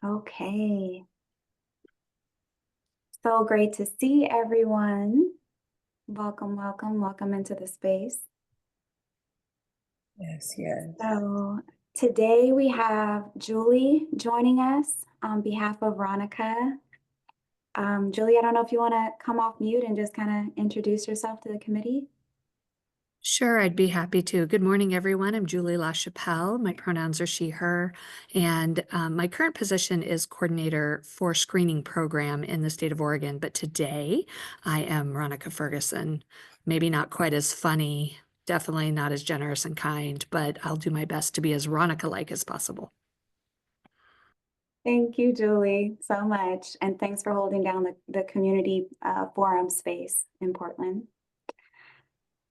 Okay, so great to see everyone. Welcome, welcome, welcome into the space. Yes, yes. So today we have Julie joining us on behalf of Ronica. Julie, I don't know if you want to come off mute and just kind of introduce yourself to the committee. Sure, I'd be happy to. Good morning, everyone. I'm Julie LaChapelle. My pronouns are she, her, and my current position is coordinator for screening program in the state of Oregon. But today I am Ronica Ferguson. Maybe not quite as funny, definitely not as generous and kind, but I'll do my best to be as Ronica-like as possible. Thank you, Julie, so much. And thanks for holding down the community forum space in Portland.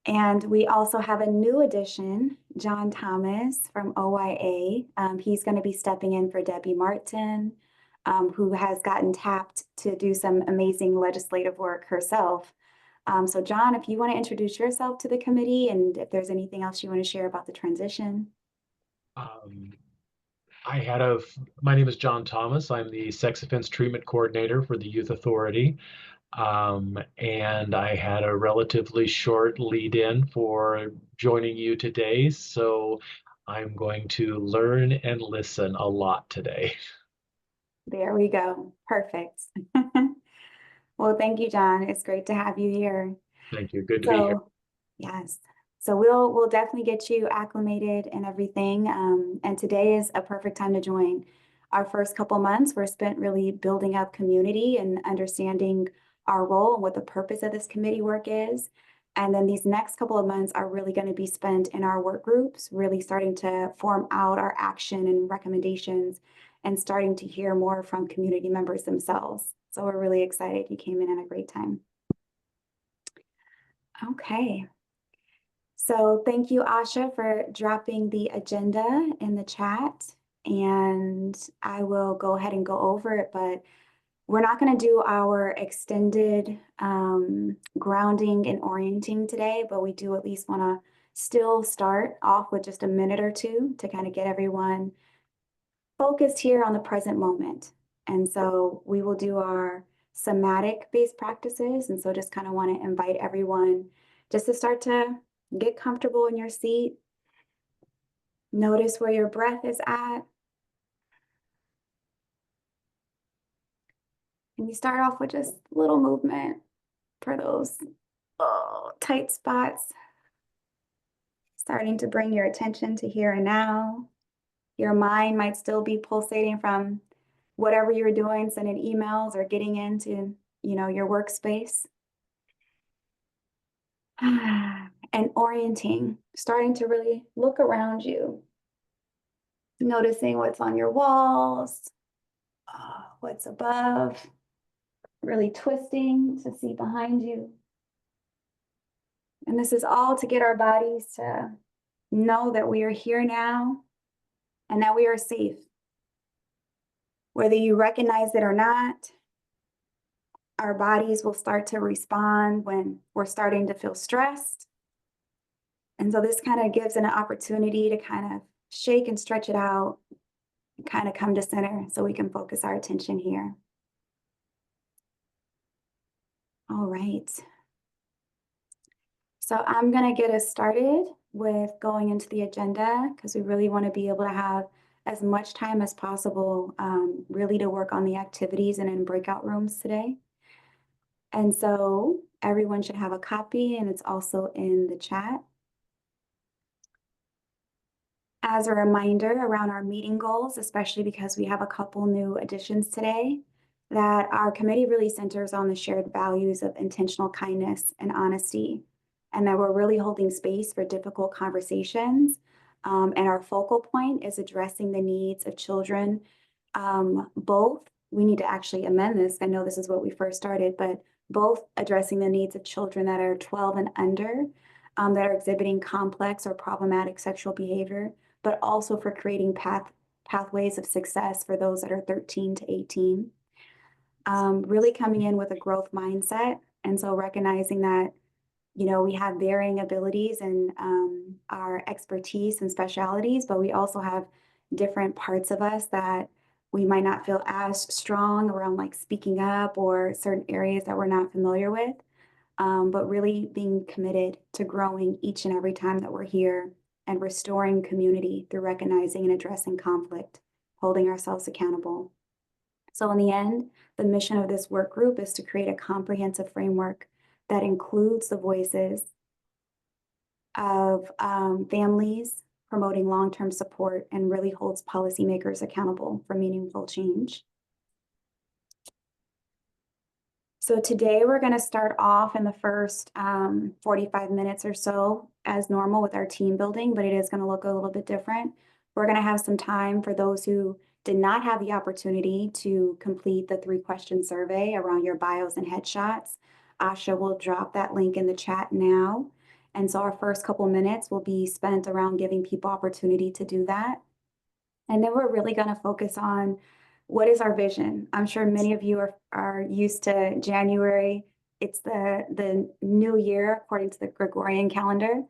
And we also have a new addition, John Thomas from OYA. He's going to be stepping in for Debbie Martin, who has gotten tapped to do some amazing legislative work herself. So John, if you want to introduce yourself to the committee and if there's anything else you want to share about the transition. Um, I had a, My name is John Thomas. I'm the Sex Offense Treatment Coordinator for the Youth Authority. And I had a relatively short lead in for joining you today. So I'm going to learn and listen a lot today. There we go. Perfect. Well, thank you, John. It's great to have you here. Thank you. Good to be here. So, yes. So we'll definitely get you acclimated and everything. And today is a perfect time to join. Our first couple months were spent really building up community and understanding our role and what the purpose of this committee work is. And then these next couple of months are really going to be spent in our work groups, really starting to form out our action and recommendations and starting to hear more from community members themselves. So we're really excited you came in at a great time. Okay. So thank you, Asha, for dropping the agenda in the chat. And I will go ahead and go over it, but we're not going to do our extended grounding and orienting today, but we do at least want to still start off with just a minute or two to kind of get everyone focused here on the present moment. And so we will do our somatic based practices. And so just kind of want to invite everyone just to start to get comfortable in your seat. Notice where your breath is at. And you start off with just little movement for those tight spots. Starting to bring your attention to here and now. Your mind might still be pulsating from whatever you're doing, sending emails or getting into, your workspace. And orienting, starting to really look around you, noticing what's on your walls, what's above, really twisting to see behind you. And this is all to get our bodies to know that we are here now and that we are safe. Whether you recognize it or not, our bodies will start to respond when we're starting to feel stressed. And so this kind of gives an opportunity to kind of shake and stretch it out, and kind of come to center so we can focus our attention here. All right. So I'm going to get us started with going into the agenda because we really want to be able to have as much time as possible really to work on the activities and in breakout rooms today. And so everyone should have a copy and it's also in the chat. As a reminder around our meeting goals, especially because we have a couple new additions today, that our committee really centers on the shared values of intentional kindness and honesty, and that we're really holding space for difficult conversations. And our focal point is addressing the needs of children. Both, we need to actually amend this. I know this is what we first started, but both addressing the needs of children that are 12 and under, that are exhibiting complex or problematic sexual behavior, but also for creating pathways of success for those that are 13 to 18. Really coming in with a growth mindset. And so recognizing that, we have varying abilities and our expertise and specialities, but we also have different parts of us that We might not feel as strong around like speaking up or certain areas that we're not familiar with, but really being committed to growing each and every time that we're here and restoring community through recognizing and addressing conflict, holding ourselves accountable. So in the end, the mission of this work group is to create a comprehensive framework that includes the voices of families, promoting long-term support, and really holds policymakers accountable for meaningful change. So today we're going to start off in the first 45 minutes or so as normal with our team building, but it is going to look a little bit different. We're going to have some time for those who did not have the opportunity to complete the 3-question survey around your bios and headshots. Asha will drop that link in the chat now. And so our first couple minutes will be spent around giving people opportunity to do that. And then we're really going to focus on what is our vision. I'm sure many of you are used to January. It's the new year according to the Gregorian calendar.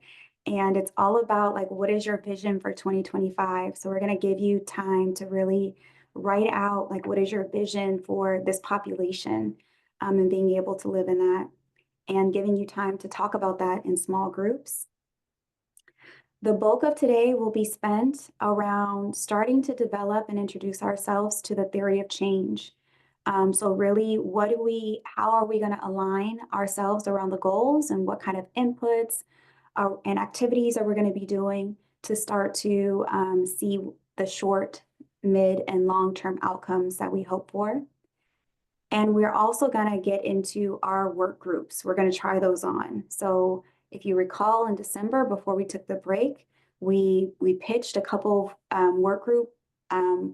And it's all about like, what is your vision for 2025? So we're going to give you time to really write out like, what is your vision for this population, and being able to live in that, and giving you time to talk about that in small groups. The bulk of today will be spent around starting to develop and introduce ourselves to the theory of change. So really, how are we going to align ourselves around the goals, and what kind of inputs and activities are we going to be doing to start to see the short, mid, and long-term outcomes that we hope for. And we're also going to get into our work groups. We're going to try those on. So if you recall, in December, before we took the break, we pitched a couple work group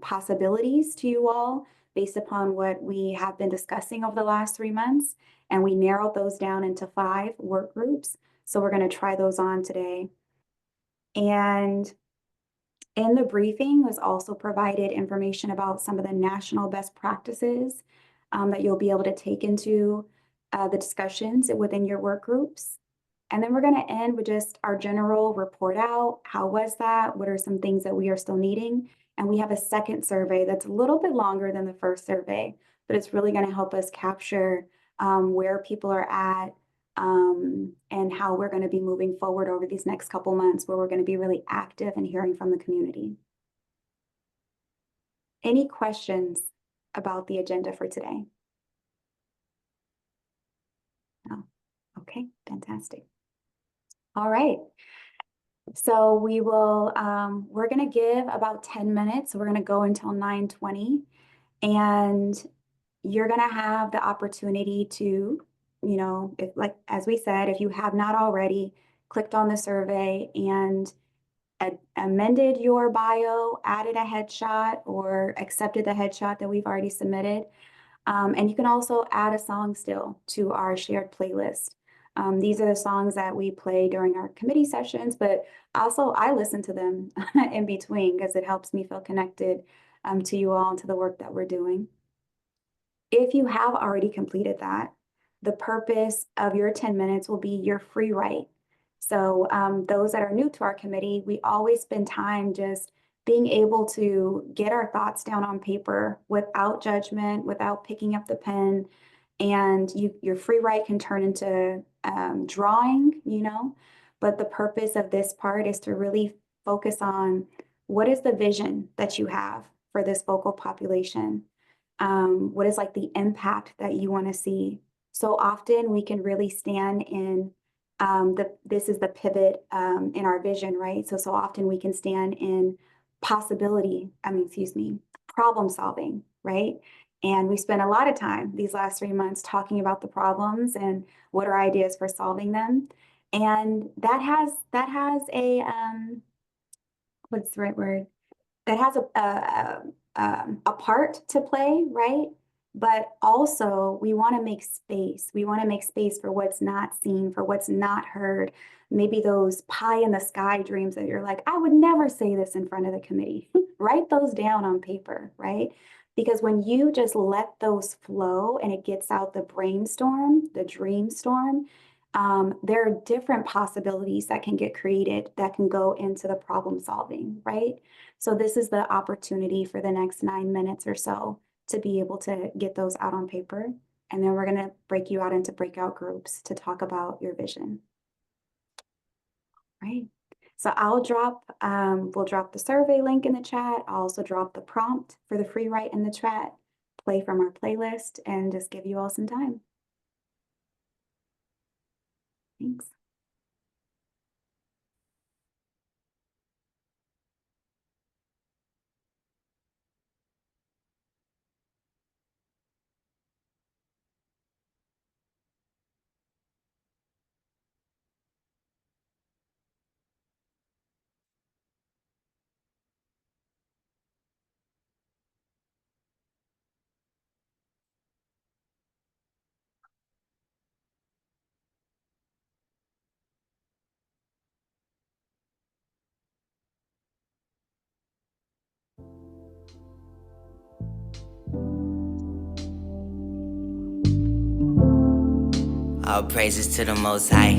possibilities to you all based upon what we have been discussing over the last 3 months. And we narrowed those down into 5 work groups. So we're going to try those on today. And in the briefing was also provided information about some of the national best practices that you'll be able to take into the discussions within your work groups. And then we're going to end with just our general report out. How was that? What are some things that we are still needing? And we have a second survey that's a little bit longer than the first survey, but it's really going to help us capture where people are at, and how we're going to be moving forward over these next couple months, where we're going to be really active and hearing from the community. Any questions about the agenda for today? No. Okay, fantastic. All right. So we will, we're going to give about 10 minutes. We're going to go until 9:20, and you're going to have the opportunity to, you know, if, like, as we said, if you have not already clicked on the survey and amended your bio, added a headshot, or accepted the headshot that we've already submitted. And you can also add a song still to our shared playlist. These are the songs that we play during our committee sessions, but also I listen to them in between because it helps me feel connected to you all and to the work that we're doing. If you have already completed that, the purpose of your 10 minutes will be your free write. So those that are new to our committee, we always spend time just being able to get our thoughts down on paper without judgment, without picking up the pen. And your free write can turn into drawing, you know, but the purpose of this part is to really focus on what is the vision that you have for this vocal population? What is like the impact that you want to see? So often we can really stand in this is the pivot in our vision, right? So often we can stand in problem solving, right? And we spent a lot of time these last 3 months talking about the problems and what are ideas for solving them. And that has a, what's the right word? That has a part to play, right? But also we want to make space. We want to make space for what's not seen, for what's not heard. Maybe those pie in the sky dreams that you're like, I would never say this in front of the committee. Write those down on paper, right? Because when you just let those flow and it gets out the brainstorm, the dream storm, there are different possibilities that can get created that can go into the problem solving, right? So this is the opportunity for the next 9 minutes or so to be able to get those out on paper. And then we're going to break you out into breakout groups to talk about your vision. Right. So we'll drop the survey link in the chat. I'll also drop the prompt for the free write in the chat, play from our playlist, and just give you all some time. Thanks. All praises to the Most High.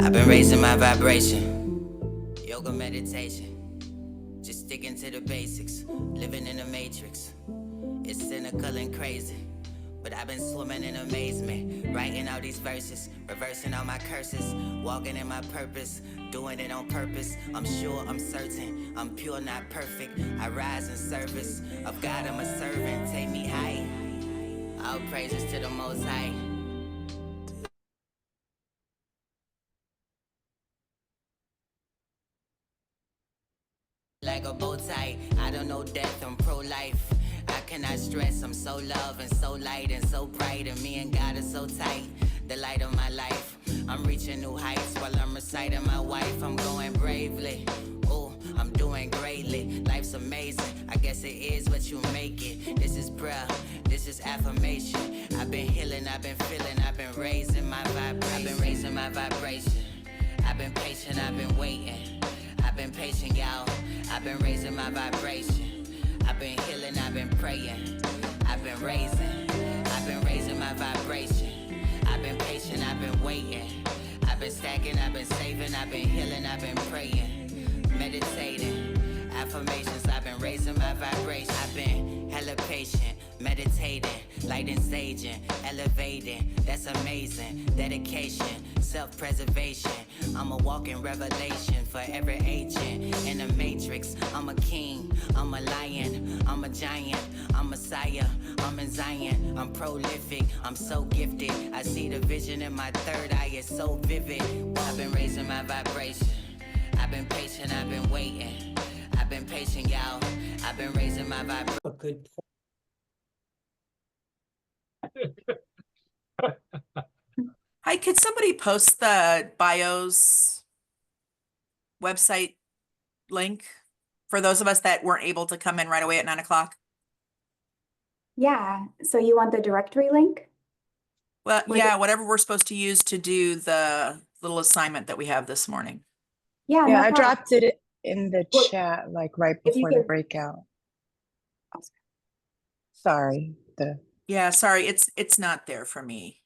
I've been raising my vibration. Yoga meditation. Just sticking to the basics. Living in the matrix. It's cynical and crazy. But I've been swimming in amazement. Writing all these verses. Reversing all my curses. Walking in my purpose. Doing it on purpose. I'm sure, I'm certain. I'm pure, not perfect. I rise in service of God, I'm a servant. Take me high. All praises to the Most High. Like a bow tie, I don't know death, I'm pro-life. I cannot stress, I'm so love and so light and so bright. And me and God are so tight, the light of my life. I'm reaching new heights while I'm reciting my wife. I'm going bravely, oh, I'm doing greatly. Life's amazing, I guess it is what you make it. This is prayer, this is affirmation. I've been healing, I've been feeling, I've been raising my vibration. I've been raising my vibration. I've been patient, I've been waiting. I've been patient, y'all. I've been raising my vibration. I've been healing, I've been praying. I've been raising my vibration. I've been patient, I've been waiting. I've been stacking, I've been saving, I've been healing, I've been praying. Meditating, affirmations, I've been raising my vibration. I've been hella patient, meditating, lighting, saging, elevating. That's amazing. Dedication, self-preservation. I'm a walking revelation for every agent in the matrix. I'm a king, I'm a lion, I'm a giant, I'm Messiah, I'm in Zion, I'm prolific, I'm so gifted. I see the vision in my third eye, it's so vivid. I've been raising my vibration. I've been patient, I've been waiting. I've been patient, y'all. I've been raising my vibration. A good Hi, could somebody post the bios website link for those of us that weren't able to come in right away at 9 o'clock? Yeah, so you want the directory link? Well, Would- yeah, whatever we're supposed to use to do the little assignment that we have this morning. Yeah, Yeah, no I problem. dropped it in the Well, chat like right if you before the could- breakout. Oh, Sorry. Yeah, sorry, it's not there for me.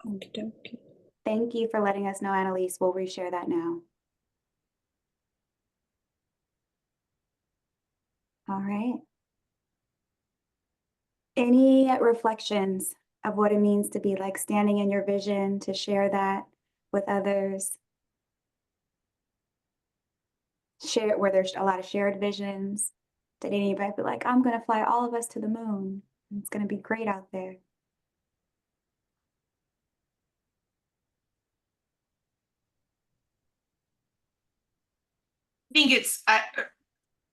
Okey-dokey. Thank you for letting us know, Annalise. We'll reshare that now. All right. Any reflections of what it means to be like standing in your vision, to share that with others? Share where there's a lot of shared visions. Did anybody be like, I'm gonna fly all of us to the moon? It's gonna be great out there.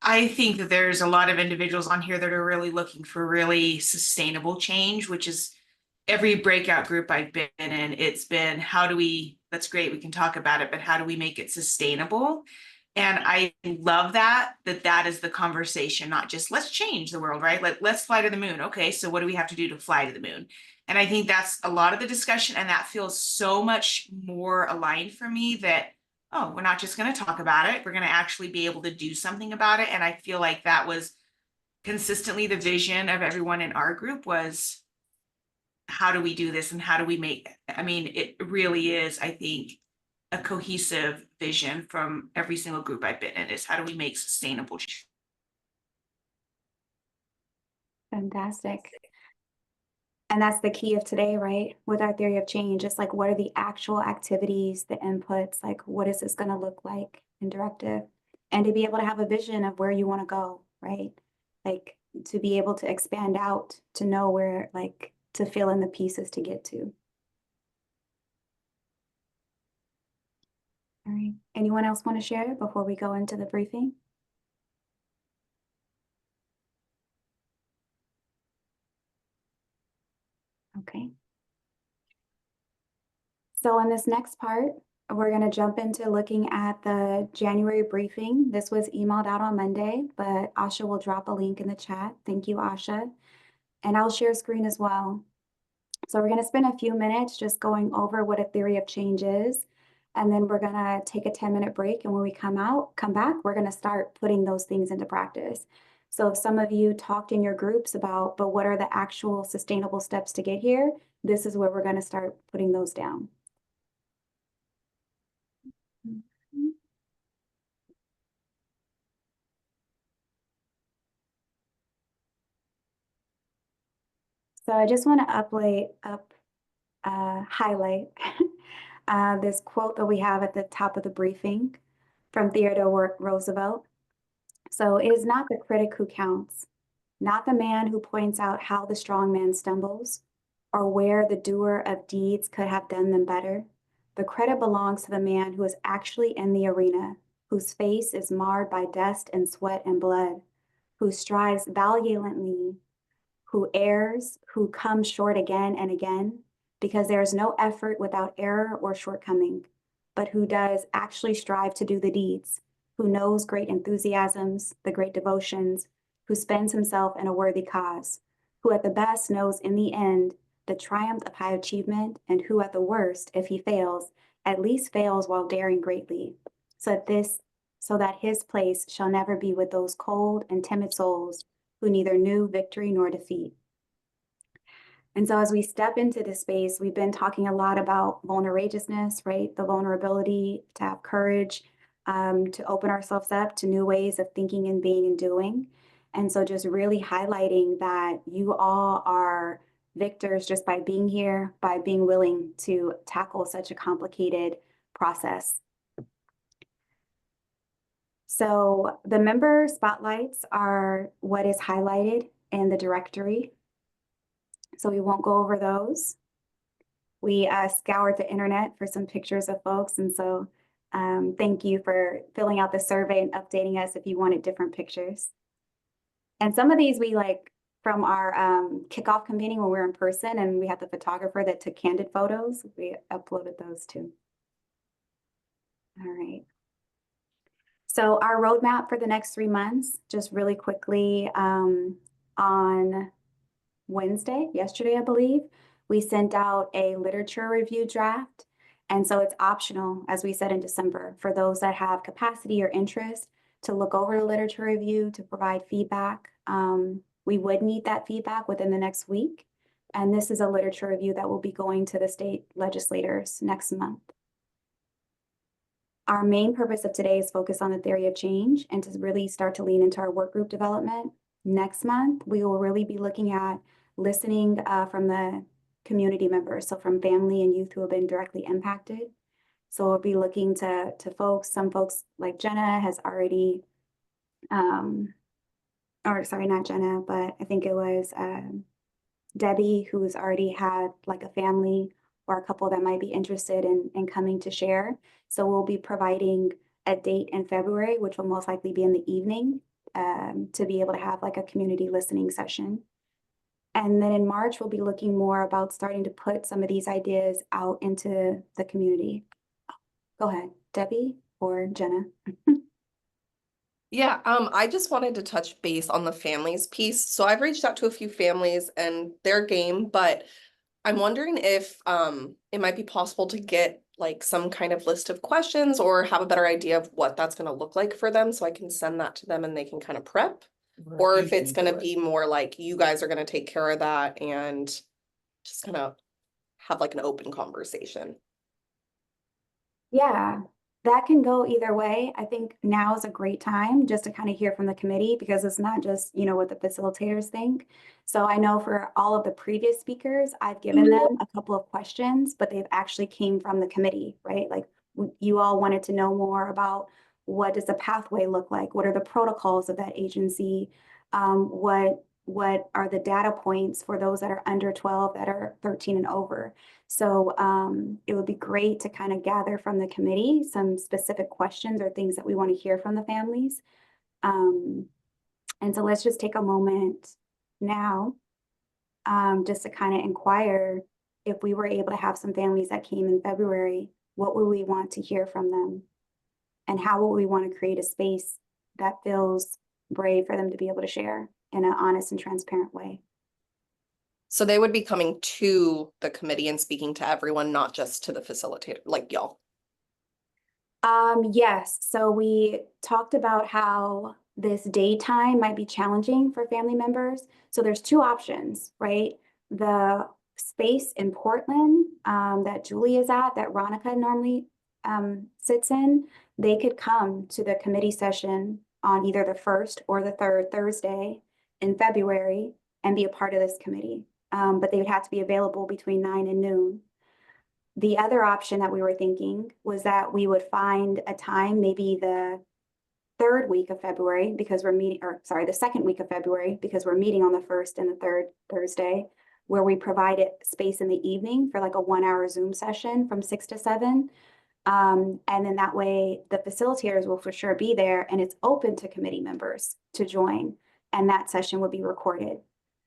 I think that there's a lot of individuals on here that are really looking for really sustainable change, which is every breakout group I've been in, it's been how do we, that's great, we can talk about it, but how do we make it sustainable? And I love that is the conversation, not just let's change the world, right? Let's fly to the moon. Okay, so what do we have to do to fly to the moon? And I think that's a lot of the discussion, and that feels so much more aligned for me that, oh, we're not just going to talk about it. We're going to actually be able to do something about it. And I feel like that was consistently the vision of everyone in our group was how do we do this and how do we make, I mean, it really is, I think, a cohesive vision from every single group I've been in is how do we make sustainable change? Fantastic. And that's the key of today, right? With our theory of change, it's like, what are the actual activities, the inputs, like, what is this going to look like in directive? And to be able to have a vision of where you want to go, right? Like, to be able to expand out, to know where, like, to fill in the pieces to get to. All right. Anyone else want to share before we go into the briefing? Okay. So in this next part, we're going to jump into looking at the January briefing. This was emailed out on Monday, but Asha will drop a link in the chat. Thank you, Asha. And I'll share screen as well. So we're going to spend a few minutes just going over what a theory of change is. And then we're going to take a 10-minute break. And when we come back, we're going to start putting those things into practice. So if some of you talked in your groups about, but what are the actual sustainable steps to get here? This is where we're going to start putting those down. So I just want to highlight this quote that we have at the top of the briefing from Theodore Roosevelt. So it is not the critic who counts, not the man who points out how the strong man stumbles or where the doer of deeds could have done them better. The credit belongs to the man who is actually in the arena, whose face is marred by dust and sweat and blood, who strives valiantly, who errs, who comes short again and again, because there is no effort without error or shortcoming, but who does actually strive to do the deeds, who knows great enthusiasms, the great devotions, who spends himself in a worthy cause, who at the best knows in the end the triumph of high achievement, and who at the worst, if he fails, at least fails while daring greatly, so that his place shall never be with those cold and timid souls who neither knew victory nor defeat. And so as we step into this space, we've been talking a lot about vulnerageousness, right? The vulnerability to have courage, to open ourselves up to new ways of thinking and being and doing. And so just really highlighting that you all are victors just by being here, by being willing to tackle such a complicated process. So the member spotlights are what is highlighted in the directory. So we won't go over those. We scoured the internet for some pictures of folks. And so thank you for filling out the survey and updating us if you wanted different pictures. And some of these we like from our kickoff convening when we were in person, and we had the photographer that took candid photos. We uploaded those too. All right. So our roadmap for the next 3 months, just really quickly, on yesterday, I believe, we sent out a literature review draft. And so it's optional, as we said in December, for those that have capacity or interest to look over the literature review, to provide feedback. We would need that feedback within the next week. And this is a literature review that will be going to the state legislators next month. Our main purpose of today is focus on the theory of change and to really start to lean into our work group development. Next month, we will really be looking at listening from the community members, so from family and youth who have been directly impacted. So we'll be looking to some folks like Jenna has already, or sorry, not Jenna, but I think it was Debbie, who's already had like a family or a couple that might be interested in coming to share. So we'll be providing a date in February, which will most likely be in the evening, to be able to have like a community listening session. And then in March, we'll be looking more about starting to put some of these ideas out into the community. Go ahead, Debbie or Jenna. Yeah, I just wanted to touch base on the families piece. So I've reached out to a few families and they're game, but I'm wondering if it might be possible to get like some kind of list of questions or have a better idea of what that's going to look like for them so I can send that to them and they can kind of prep. Or if it's going to be more like you guys are going to take care of that and just kind of have like an open conversation. Yeah, that can go either way. I think now is a great time just to kind of hear from the committee because it's not just, what the facilitators think. So I know for all of the previous speakers, I've given them a couple of questions, but they've actually came from the committee, right? Like you all wanted to know more about what does the pathway look like? What are the protocols of that agency? What are the data points for those that are under 12 that are 13 and over? So it would be great to kind of gather from the committee some specific questions or things that we want to hear from the families. And so let's just take a moment now just to kind of inquire if we were able to have some families that came in February, what would we want to hear from them? And how would we want to create a space that feels brave for them to be able to share in an honest and transparent way? So they would be coming to the committee and speaking to everyone, not just to the facilitator, like y'all. Yes, so we talked about how this daytime might be challenging for family members. So there's two options, right? The space in Portland that Julie is at, that Ronica normally sits in, they could come to the committee session on either the 1st or the 3rd Thursday in February and be a part of this committee. But they would have to be available between 9 and noon. The other option that we were thinking was that we would find a time, maybe the 3rd week of February, because we're meeting, or sorry, the 2nd week of February, because we're meeting on the 1st and the 3rd Thursday, where we provided space in the evening for like a 1-hour Zoom session from 6 to 7. And then that way the facilitators will for sure be there and it's open to committee members to join. And that session would be recorded.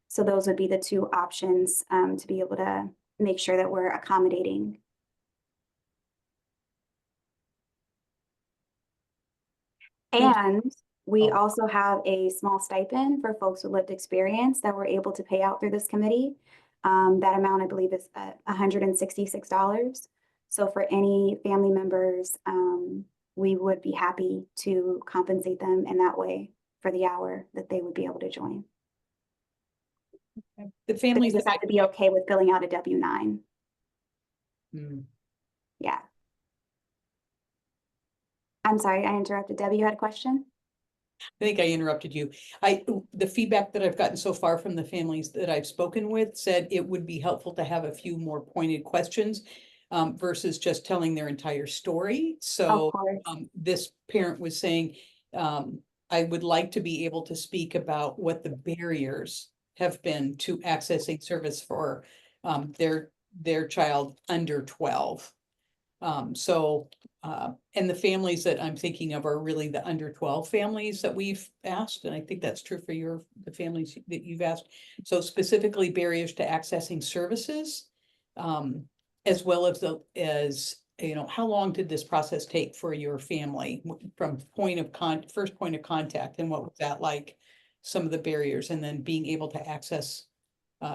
So those would be the two options to be able to make sure that we're accommodating. And we also have a small stipend for folks with lived experience that we're able to pay out through this committee. That amount, I believe, is $166. So for any family members, we would be happy to compensate them in that way for the hour that they would be able to join. The They families just that have to be okay with filling out a W-9. Mm. Yeah. I'm sorry, I interrupted. Debbie, you had a question? I think I interrupted you. The feedback that I've gotten so far from the families that I've spoken with said it would be helpful to have a few more pointed questions versus just telling their entire story. So Of course. this parent was saying, I would like to be able to speak about what the barriers have been to accessing service for their child under 12. And the families that I'm thinking of are really the under 12 families that we've asked. And I think that's true for the families that you've asked. So specifically barriers to accessing services, as well as how long did this process take for your family from first point of contact, and what was that like? Some of the barriers, and then being able to access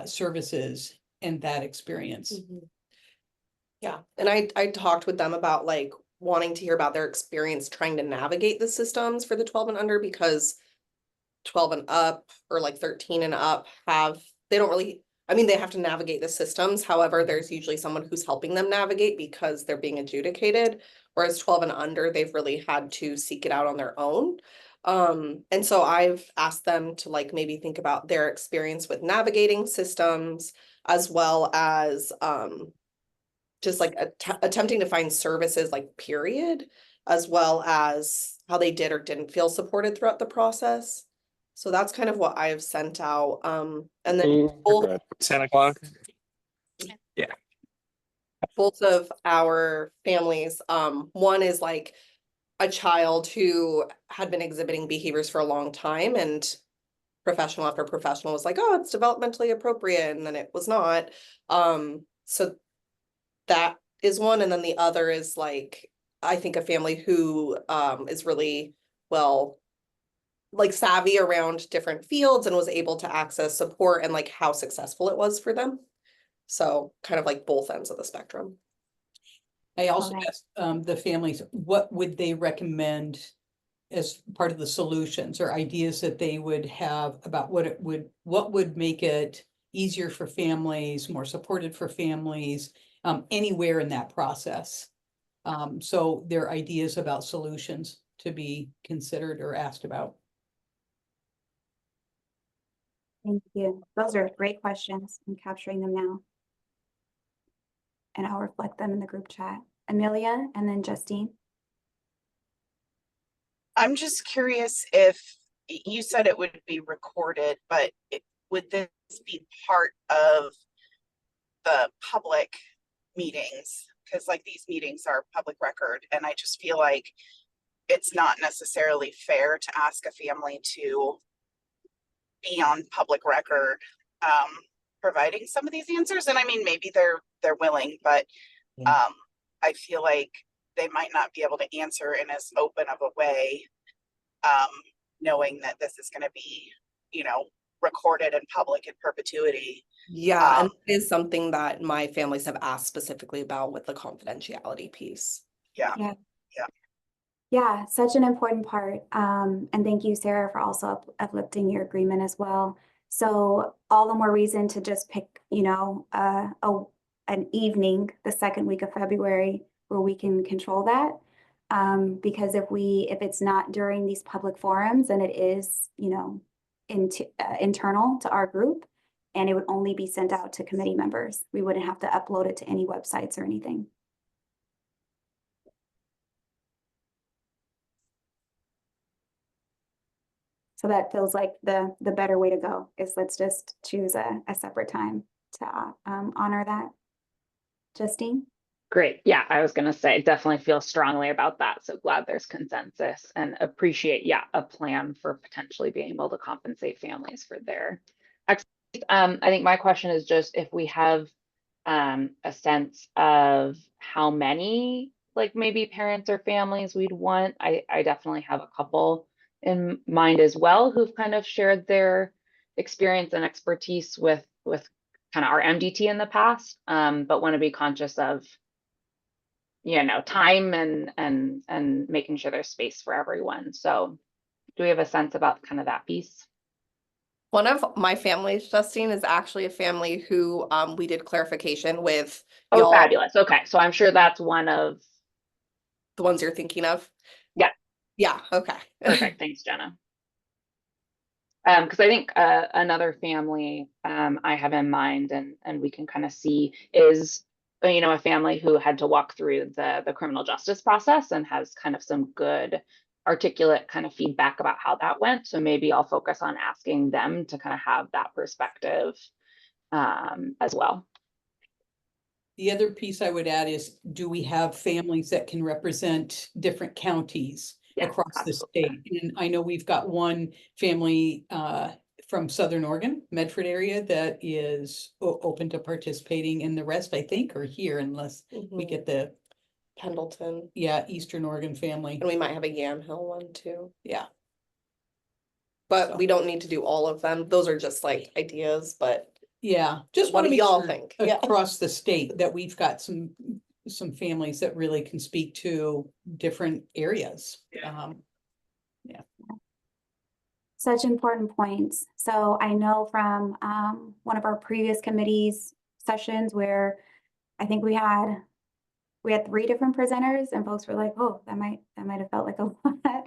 services and that experience. Mm-hmm. Yeah, and I talked with them about like wanting to hear about their experience trying to navigate the systems for the 12 and under, because 12 and up or like 13 and up they have to navigate the systems. However, there's usually someone who's helping them navigate because they're being adjudicated, whereas 12 and under, they've really had to seek it out on their own. And so I've asked them to like maybe think about their experience with navigating systems, as well as just like attempting to find services, like period, as well as how they did or didn't feel supported throughout the process. So that's kind of what I've sent out. And then both 10 o'clock. both of our families, one is like a child who had been exhibiting behaviors for a long time, and professional after professional was like, oh, it's developmentally appropriate, and then it was not. So that is one. And then the other is like, I think a family who is really savvy around different fields and was able to access support, and like how successful it was for them. So kind of like both ends of the spectrum. I also Okay. asked the families, what would they recommend as part of the solutions or ideas that they would have about what would make it easier for families, more supported for families, anywhere in that process. So there are ideas about solutions to be considered or asked about. Thank you. Those are great questions. I'm capturing them now. And I'll reflect them in the group chat. Amelia and then Justine. I'm just curious if you said it would be recorded, but would this be part of the public meetings? Because like these meetings are public record, and I just feel like it's not necessarily fair to ask a family to be on public record providing some of these answers. And I mean, maybe they're willing, but I feel like they might not be able to answer in as open of a way, knowing that this is going to be, you know, recorded in public in perpetuity. Yeah, and it is something that my families have asked specifically about with the confidentiality piece. Yeah. Yeah. Yeah. Yeah, such an important part. And thank you, Sarah, for also uplifting your agreement as well. So all the more reason to just pick, you know, an evening, the second week of February, where we can control that. Because if it's not during these public forums, and it is, you know, internal to our group, and it would only be sent out to committee members. We wouldn't have to upload it to any websites or anything. So that feels like the better way to go is let's just choose a separate time to honor that. Justine? Great. Yeah, I was going to say, definitely feel strongly about that. So glad there's consensus and appreciate, yeah, a plan for potentially being able to compensate families for their expertise. I think my question is just if we have a sense of how many, like maybe parents or families we'd want. I definitely have a couple in mind as well who've kind of shared their experience and expertise with kind of our MDT in the past, but want to be conscious of, you know, time and making sure there's space for everyone. So do we have a sense about kind of that piece? One of my families, Justine, is actually a family who we did clarification with. Oh, y'all, fabulous. Okay. So I'm sure that's one of the ones you're thinking of. Yeah. Yeah. Okay. Perfect. Thanks, Jenna. Because I think another family I have in mind and we can kind of see is, you know, a family who had to walk through the criminal justice process and has kind of some good articulate kind of feedback about how that went. So maybe I'll focus on asking them to kind of have that perspective as well. The other piece I would add is, do we have families that can represent different counties across the state? And I know we've got one family from Southern Oregon, Medford area, that is open to participating, and the rest, I think, are here unless we get the Pendleton. Yeah, Eastern Oregon family. And we might have a Yamhill one too. Yeah. But So we don't need to do all of them. Those are just like ideas, but yeah, just what want do to y'all think? Yeah. across the state that we've got some families that really can speak to different areas. Yeah. Yeah. Such important points. So I know from one of our previous committees sessions where I think we had 3 different presenters and folks were like, oh, that might have felt like a lot.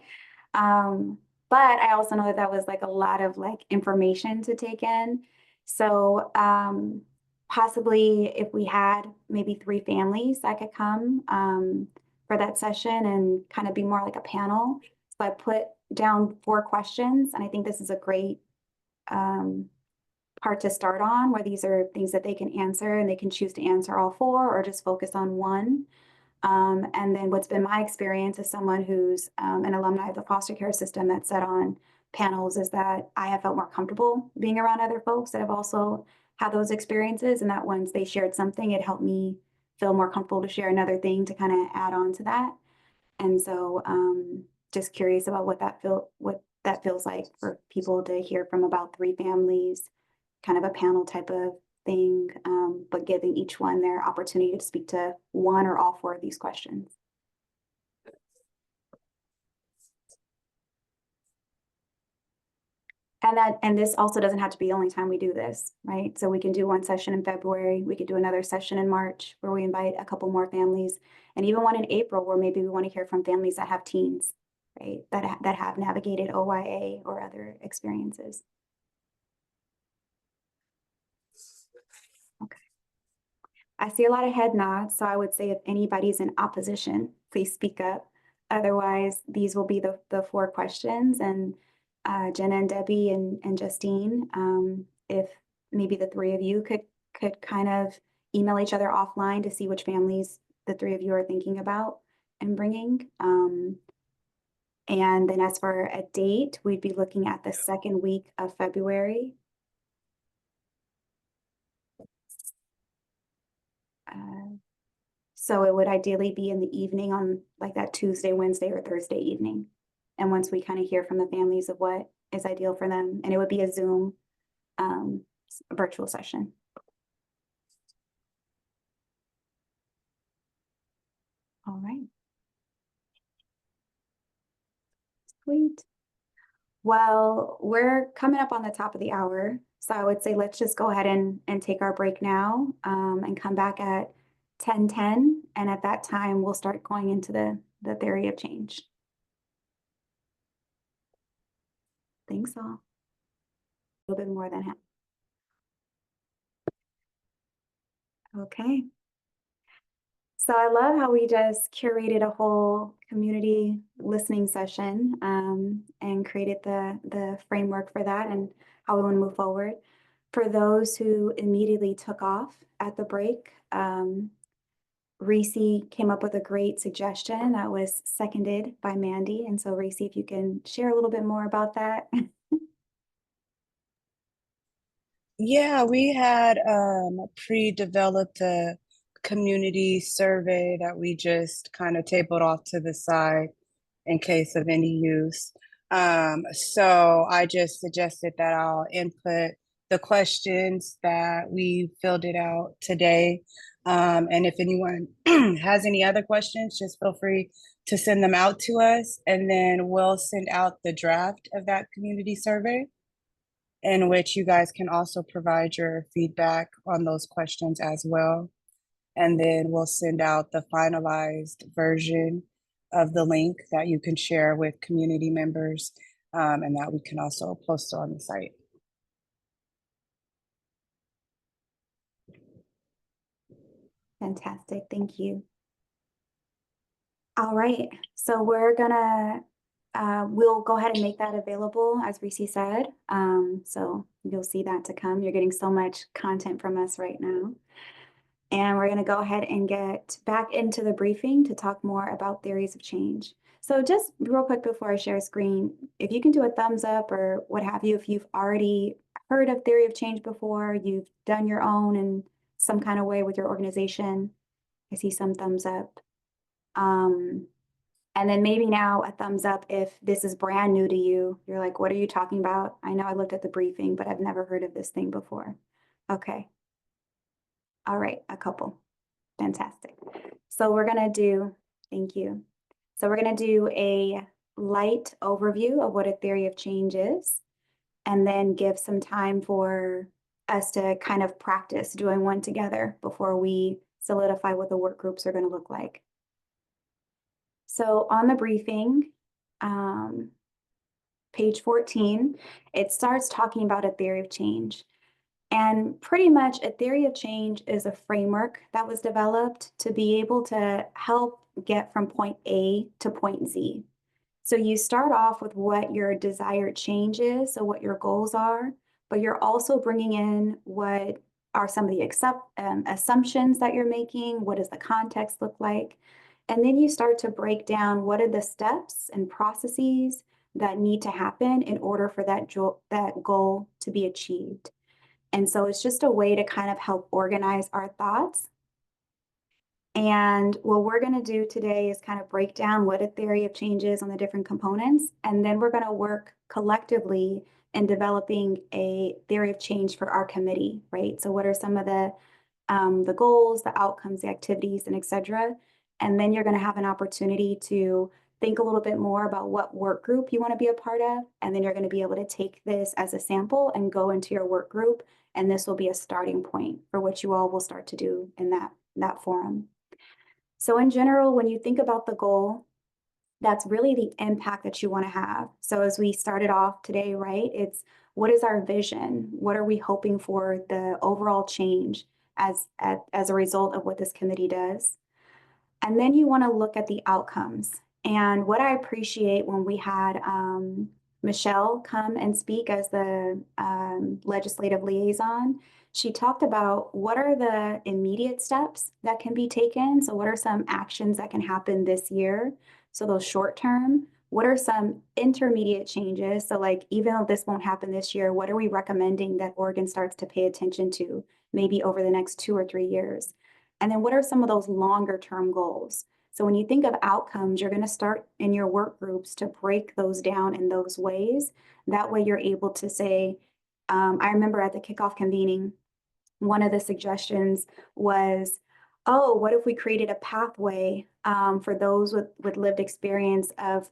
But I also know that was like a lot of like information to take in. So possibly if we had maybe 3 families that could come for that session and kind of be more like a panel. So I put down 4 questions, and I think this is a great part to start on, where these are things that they can answer and they can choose to answer all 4 or just focus on one. And then what's been my experience as someone who's an alumni of the foster care system that sat on panels is that I have felt more comfortable being around other folks that have also had those experiences, and that once they shared something, it helped me feel more comfortable to share another thing to kind of add on to that. And so just curious about what that feels like for people to hear from about 3 families, kind of a panel type of thing, but giving each one their opportunity to speak to one or all 4 of these questions. And this also doesn't have to be the only time we do this, right? So we can do one session in February, we could do another session in March where we invite a couple more families, and even one in April where maybe we want to hear from families that have teens, right? That have navigated OYA or other experiences. Okay. I see a lot of head nods, so I would say if anybody's in opposition, please speak up. Otherwise, these will be the 4 questions, and Jenna and Debbie and Justine, if maybe the 3 of you could kind of email each other offline to see which families the 3 of you are thinking about and bringing. And then as for a date, we'd be looking at the 2nd week of February. So it would ideally be in the evening on like that Tuesday, Wednesday, or Thursday evening. And once we kind of hear from the families of what is ideal for them, and it would be a Zoom virtual session. All right. Sweet. Well, we're coming up on the top of the hour, so I would say let's just go ahead and take our break now and come back at 10:10, and at that time we'll start going into the theory of change. Thanks all. A little bit more than half. Okay. So I love how we just curated a whole community listening session and created the framework for that and how we want to move forward. For those who immediately took off at the break, Reese came up with a great suggestion that was seconded by Mandy. And so Reese, if you can share a little bit more about that. Yeah, we had pre-developed a community survey that we just kind of tabled off to the side in case of any use. So I just suggested that I'll input the questions that we filled it out today. And if anyone has any other questions, just feel free to send them out to us, and then we'll send out the draft of that community survey, in which you guys can also provide your feedback on those questions as well. And then we'll send out the finalized version of the link that you can share with community members, and that we can also post on the site. Fantastic, thank you. All right, so we're gonna, we'll go ahead and make that available, as Reese said. So you'll see that to come. You're getting so much content from us right now. And we're gonna go ahead and get back into the briefing to talk more about theories of change. So just real quick before I share a screen, if you can do a thumbs up or what have you, if you've already heard of theory of change before, you've done your own in some kind of way with your organization, I see some thumbs up. And then maybe now a thumbs up if this is brand new to you. You're like, what are you talking about? I know I looked at the briefing, but I've never heard of this thing before. Okay. All right, a couple. Fantastic. So we're gonna do, thank you. So we're gonna do a light overview of what a theory of change is, and then give some time for us to kind of practice doing one together before we solidify what the work groups are gonna look like. So on the briefing, page 14, it starts talking about a theory of change. And pretty much a theory of change is a framework that was developed to be able to help get from point A to point Z. So you start off with what your desired change is, so what your goals are, but you're also bringing in what are some of the assumptions that you're making, what does the context look like? And then you start to break down what are the steps and processes that need to happen in order for that goal to be achieved. And so it's just a way to kind of help organize our thoughts. And what we're going to do today is kind of break down what a theory of change is on the different components. And then we're going to work collectively in developing a theory of change for our committee, right? So what are some of the goals, the outcomes, the activities, and et cetera. And then you're going to have an opportunity to think a little bit more about what work group you want to be a part of, and then you're going to be able to take this as a sample and go into your work group, and this will be a starting point for what you all will start to do in that forum. So in general, when you think about the goal, that's really the impact that you want to have. So as we started off today, right, it's what is our vision? What are we hoping for the overall change as a result of what this committee does? And then you want to look at the outcomes. And what I appreciate when we had Michelle come and speak as the legislative liaison, she talked about what are the immediate steps that can be taken. So what are some actions that can happen this year? So those short term, what are some intermediate changes? So like, even though this won't happen this year, what are we recommending that Oregon starts to pay attention to maybe over the next 2 or 3 years? And then what are some of those longer term goals? So when you think of outcomes, you're going to start in your work groups to break those down in those ways. That way you're able to say, I remember at the kickoff convening, one of the suggestions was, oh, what if we created a pathway for those with lived experience of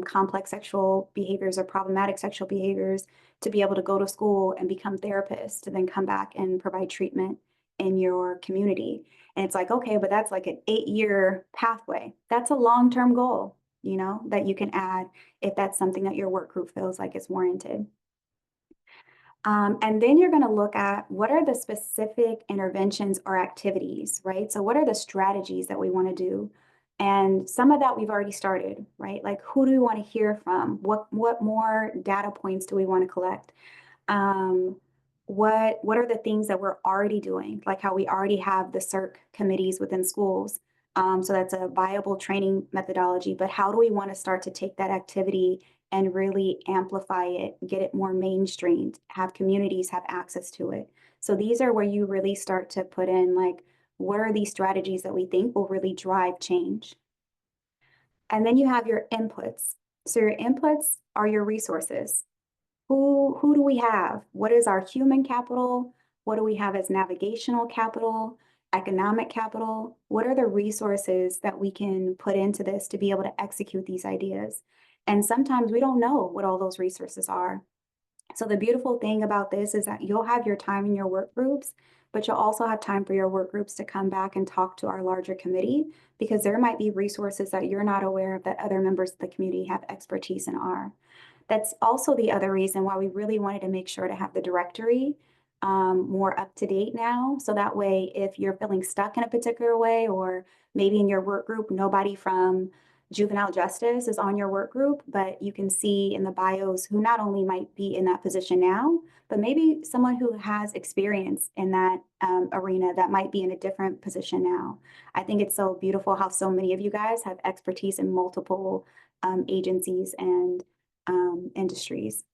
complex sexual behaviors or problematic sexual behaviors to be able to go to school and become therapists to then come back and provide treatment in your community. And it's like, okay, but that's like an 8-year pathway. That's a long-term goal, you know, that you can add if that's something that your work group feels like is warranted. And then you're going to look at what are the specific interventions or activities, right? So what are the strategies that we want to do? And some of that we've already started, right? Like, who do we want to hear from? What more data points do we want to collect? What are the things that we're already doing? Like how we already have the CERC committees within schools. So that's a viable training methodology, but how do we want to start to take that activity and really amplify it, get it more mainstreamed, have communities have access to it? So these are where you really start to put in, like, what are these strategies that we think will really drive change? And then you have your inputs. So your inputs are your resources. Who do we have? What is our human capital? What do we have as navigational capital, economic capital? What are the resources that we can put into this to be able to execute these ideas? And sometimes we don't know what all those resources are. So the beautiful thing about this is that you'll have your time in your work groups, but you'll also have time for your work groups to come back and talk to our larger committee, because there might be resources that you're not aware of that other members of the community have expertise in are. That's also the other reason why we really wanted to make sure to have the directory more up to date now. So that way, if you're feeling stuck in a particular way, or maybe in your work group, nobody from juvenile justice is on your work group, but you can see in the bios who not only might be in that position now, but maybe someone who has experience in that arena that might be in a different position now. I think it's so beautiful how so many of you guys have expertise in multiple agencies and industries.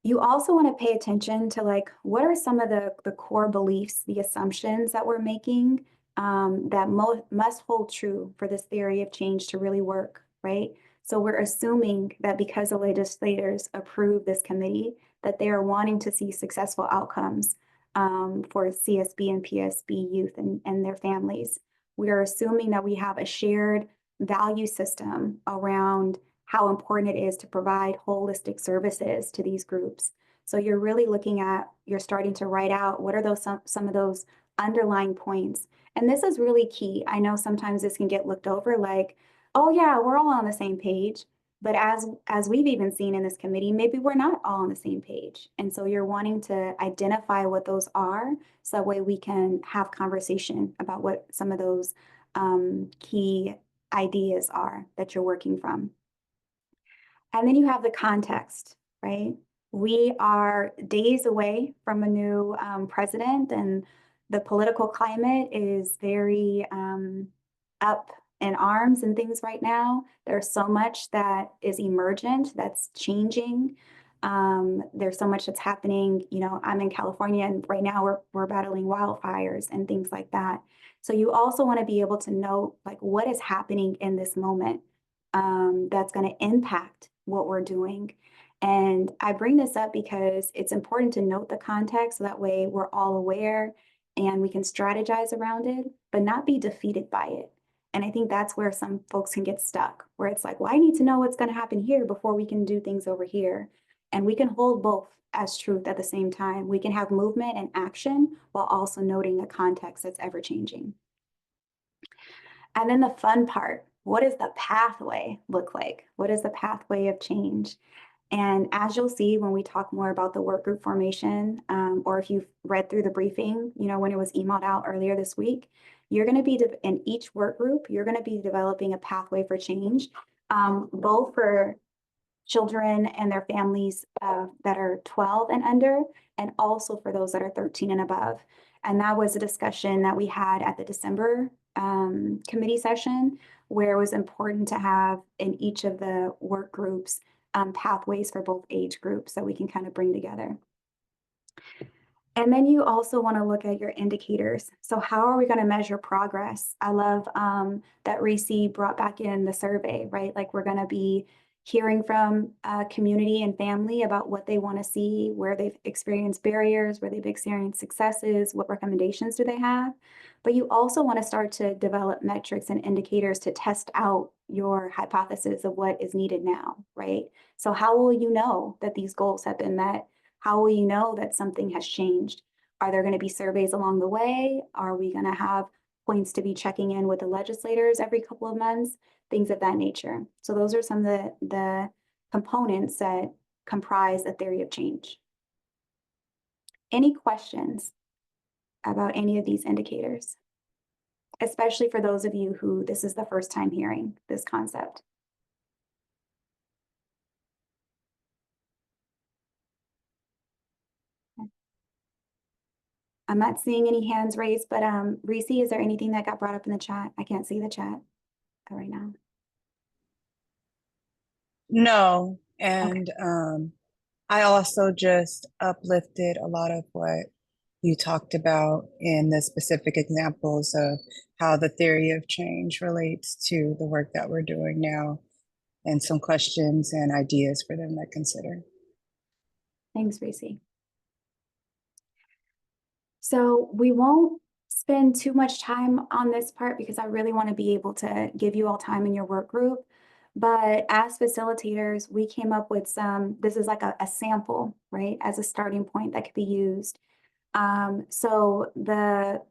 You also want to pay attention to, like, what are some of the core beliefs, the assumptions that we're making that must hold true for this theory of change to really work, right? So we're assuming that because the legislators approve this committee, that they are wanting to see successful outcomes for CSB and PSB youth and their families. We are assuming that we have a shared value system around how important it is to provide holistic services to these groups. So you're really looking at, you're starting to write out what are those some of those underlying points. And this is really key. I know sometimes this can get looked over like, oh yeah, we're all on the same page. But as we've even seen in this committee, maybe we're not all on the same page. And so you're wanting to identify what those are, so that way we can have conversation about what some of those key ideas are that you're working from. And then you have the context, right? We are days away from a new president, and the political climate is very up in arms and things right now. There's so much that is emergent, that's changing. There's so much that's happening. You know, I'm in California, and right now we're battling wildfires and things like that. So you also want to be able to know, like, what is happening in this moment that's going to impact what we're doing. And I bring this up because it's important to note the context, so that way we're all aware and we can strategize around it, but not be defeated by it. And I think that's where some folks can get stuck, where it's like, well, I need to know what's going to happen here before we can do things over here. And we can hold both as truth at the same time. We can have movement and action while also noting a context that's ever changing. And then the fun part, what does the pathway look like? What is the pathway of change? And as you'll see when we talk more about the work group formation, or if you've read through the briefing, you know, when it was emailed out earlier this week, you're going to be in each work group, you're going to be developing a pathway for change, both for children and their families that are 12 and under, and also for those that are 13 and above. And that was a discussion that we had at the December committee session, where it was important to have in each of the work groups pathways for both age groups that we can kind of bring together. And then you also want to look at your indicators. So how are we going to measure progress? I love that Reese brought back in the survey, right? Like we're going to be hearing from community and family about what they want to see, where they've experienced barriers, where they've experienced successes, what recommendations do they have. But you also want to start to develop metrics and indicators to test out your hypothesis of what is needed now, right? So how will you know that these goals have been met? How will you know that something has changed? Are there going to be surveys along the way? Are we going to have points to be checking in with the legislators every couple of months? Things of that nature. So those are some of the components that comprise a theory of change. Any questions about any of these indicators? Especially for those of you who this is the first time hearing this concept. I'm not seeing any hands raised, but Reese, is there anything that got brought up in the chat? I can't see the chat right now. No, and I also just uplifted a lot of what you talked about in the specific examples of how the theory of change relates to the work that we're doing now, and some questions and ideas for them to consider. Thanks, Reese. So we won't spend too much time on this part because I really want to be able to give you all time in your work group. But as facilitators, we came up with this is like a sample, right, as a starting point that could be used. So the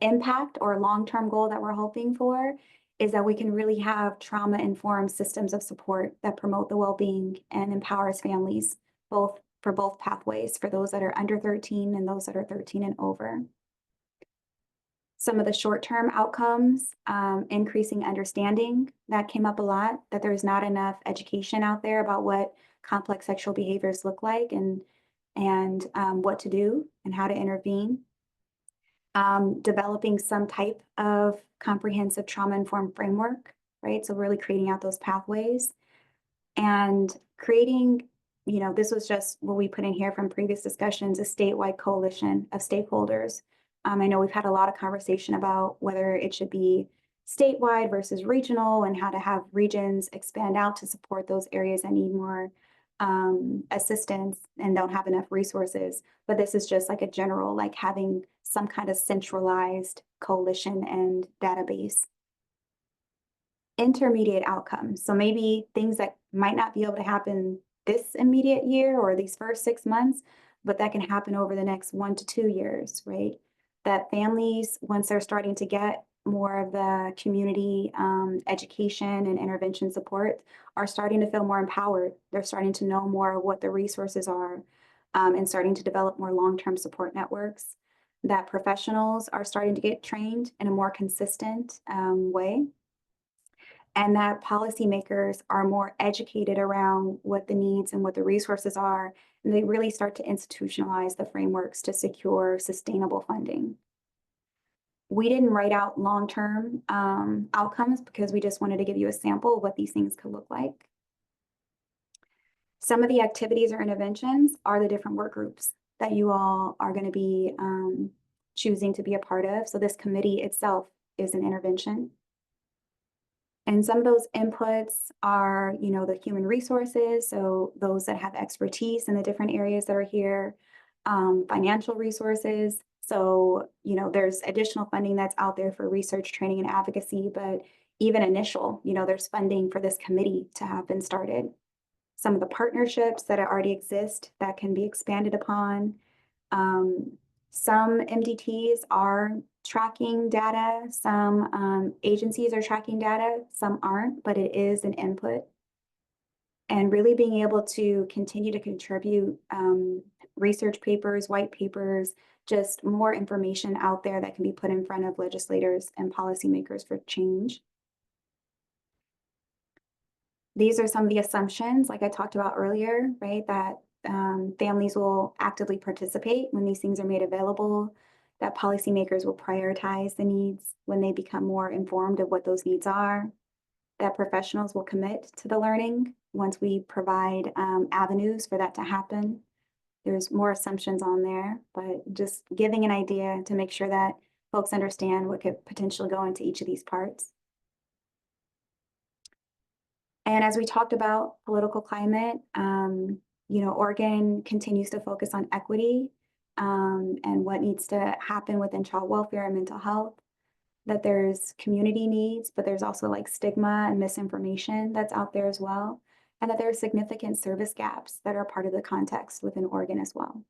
impact or long-term goal that we're hoping for is that we can really have trauma-informed systems of support that promote the well-being and empowers families, for both pathways, for those that are under 13 and those that are 13 and over. Some of the short-term outcomes, increasing understanding, that came up a lot, that there's not enough education out there about what complex sexual behaviors look like and what to do and how to intervene. Developing some type of comprehensive trauma-informed framework, right? So really creating out those pathways and creating, you know, this was just what we put in here from previous discussions, a statewide coalition of stakeholders. I know we've had a lot of conversation about whether it should be statewide versus regional and how to have regions expand out to support those areas that need more assistance and don't have enough resources. But this is just like a general, like having some kind of centralized coalition and database. Intermediate outcomes. So maybe things that might not be able to happen this immediate year or these first 6 months, but that can happen over the next 1 to 2 years, right? That families, once they're starting to get more of the community education and intervention support, are starting to feel more empowered. They're starting to know more of what the resources are and starting to develop more long-term support networks. That professionals are starting to get trained in a more consistent way. And that policymakers are more educated around what the needs and what the resources are, and they really start to institutionalize the frameworks to secure sustainable funding. We didn't write out long-term outcomes because we just wanted to give you a sample of what these things could look like. Some of the activities or interventions are the different work groups that you all are going to be choosing to be a part of. So this committee itself is an intervention. And some of those inputs are, you know, the human resources, so those that have expertise in the different areas that are here, financial resources, So, you know, there's additional funding that's out there for research, training, and advocacy, but even initial, you know, there's funding for this committee to have been started. Some of the partnerships that already exist that can be expanded upon. Some MDTs are tracking data, some agencies are tracking data, some aren't, but it is an input. And really being able to continue to contribute research papers, white papers, just more information out there that can be put in front of legislators and policymakers for change. These are some of the assumptions, like I talked about earlier, right? That families will actively participate when these things are made available, that policymakers will prioritize the needs when they become more informed of what those needs are, that professionals will commit to the learning once we provide avenues for that to happen. There's more assumptions on there, but just giving an idea to make sure that folks understand what could potentially go into each of these parts. And as we talked about political climate, you know, Oregon continues to focus on equity and what needs to happen within child welfare and mental health, that there's community needs, but there's also like stigma and misinformation that's out there as well, and that there are significant service gaps that are part of the context within Oregon as well.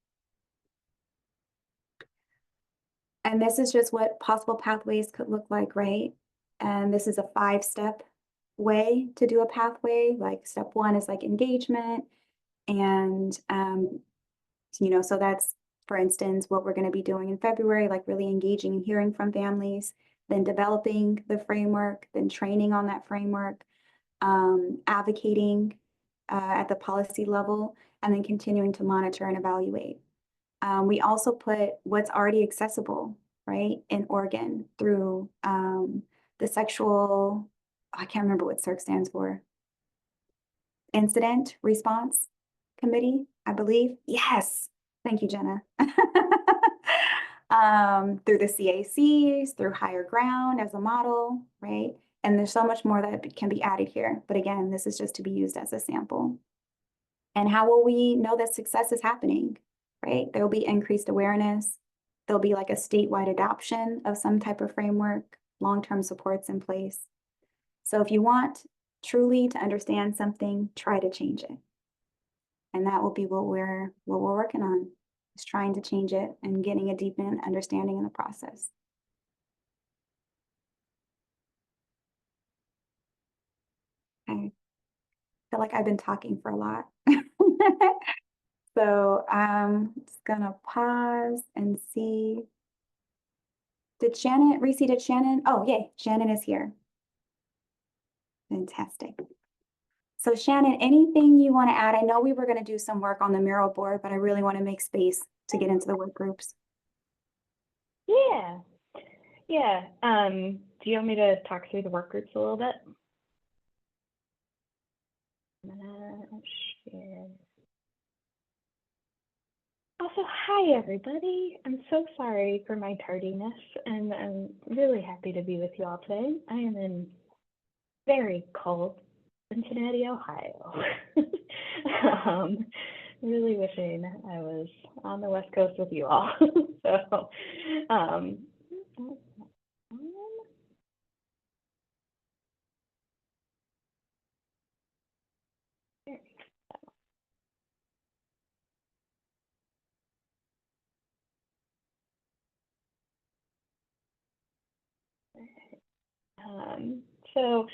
And this is just what possible pathways could look like, right? And this is a 5-step way to do a pathway. Like step 1 is like engagement. And, you know, so that's, for instance, what we're going to be doing in February, like really engaging and hearing from families, then developing the framework, then training on that framework, advocating at the policy level, and then continuing to monitor and evaluate. We also put what's already accessible, right, in Oregon through the sexual, I can't remember what CIRC stands for, Incident Response Committee, I believe. Yes, thank you, Jenna. Through the CACs, through Higher Ground as a model, right? And there's so much more that can be added here. But again, this is just to be used as a sample. And how will we know that success is happening, right? There will be increased awareness. There'll be like a statewide adoption of some type of framework, long-term supports in place. So if you want truly to understand something, try to change it. And that will be what we're working on, is trying to change it and getting a deepened understanding in the process. I feel like I've been talking for a lot. So I'm just gonna pause and see. Did Shannon, Reese, did Shannon? Oh, yay, Shannon is here. Fantastic. So Shannon, anything you want to add? I know we were going to do some work on the mural board, but I really want to make space to get into the work groups. Yeah. Do you want me to talk through the work groups a little bit? I'm gonna share. Also, hi everybody. I'm so sorry for my tardiness, and I'm really happy to be with you all today. I am in very cold Cincinnati, Ohio. Really wishing I was on the West Coast with you all. So,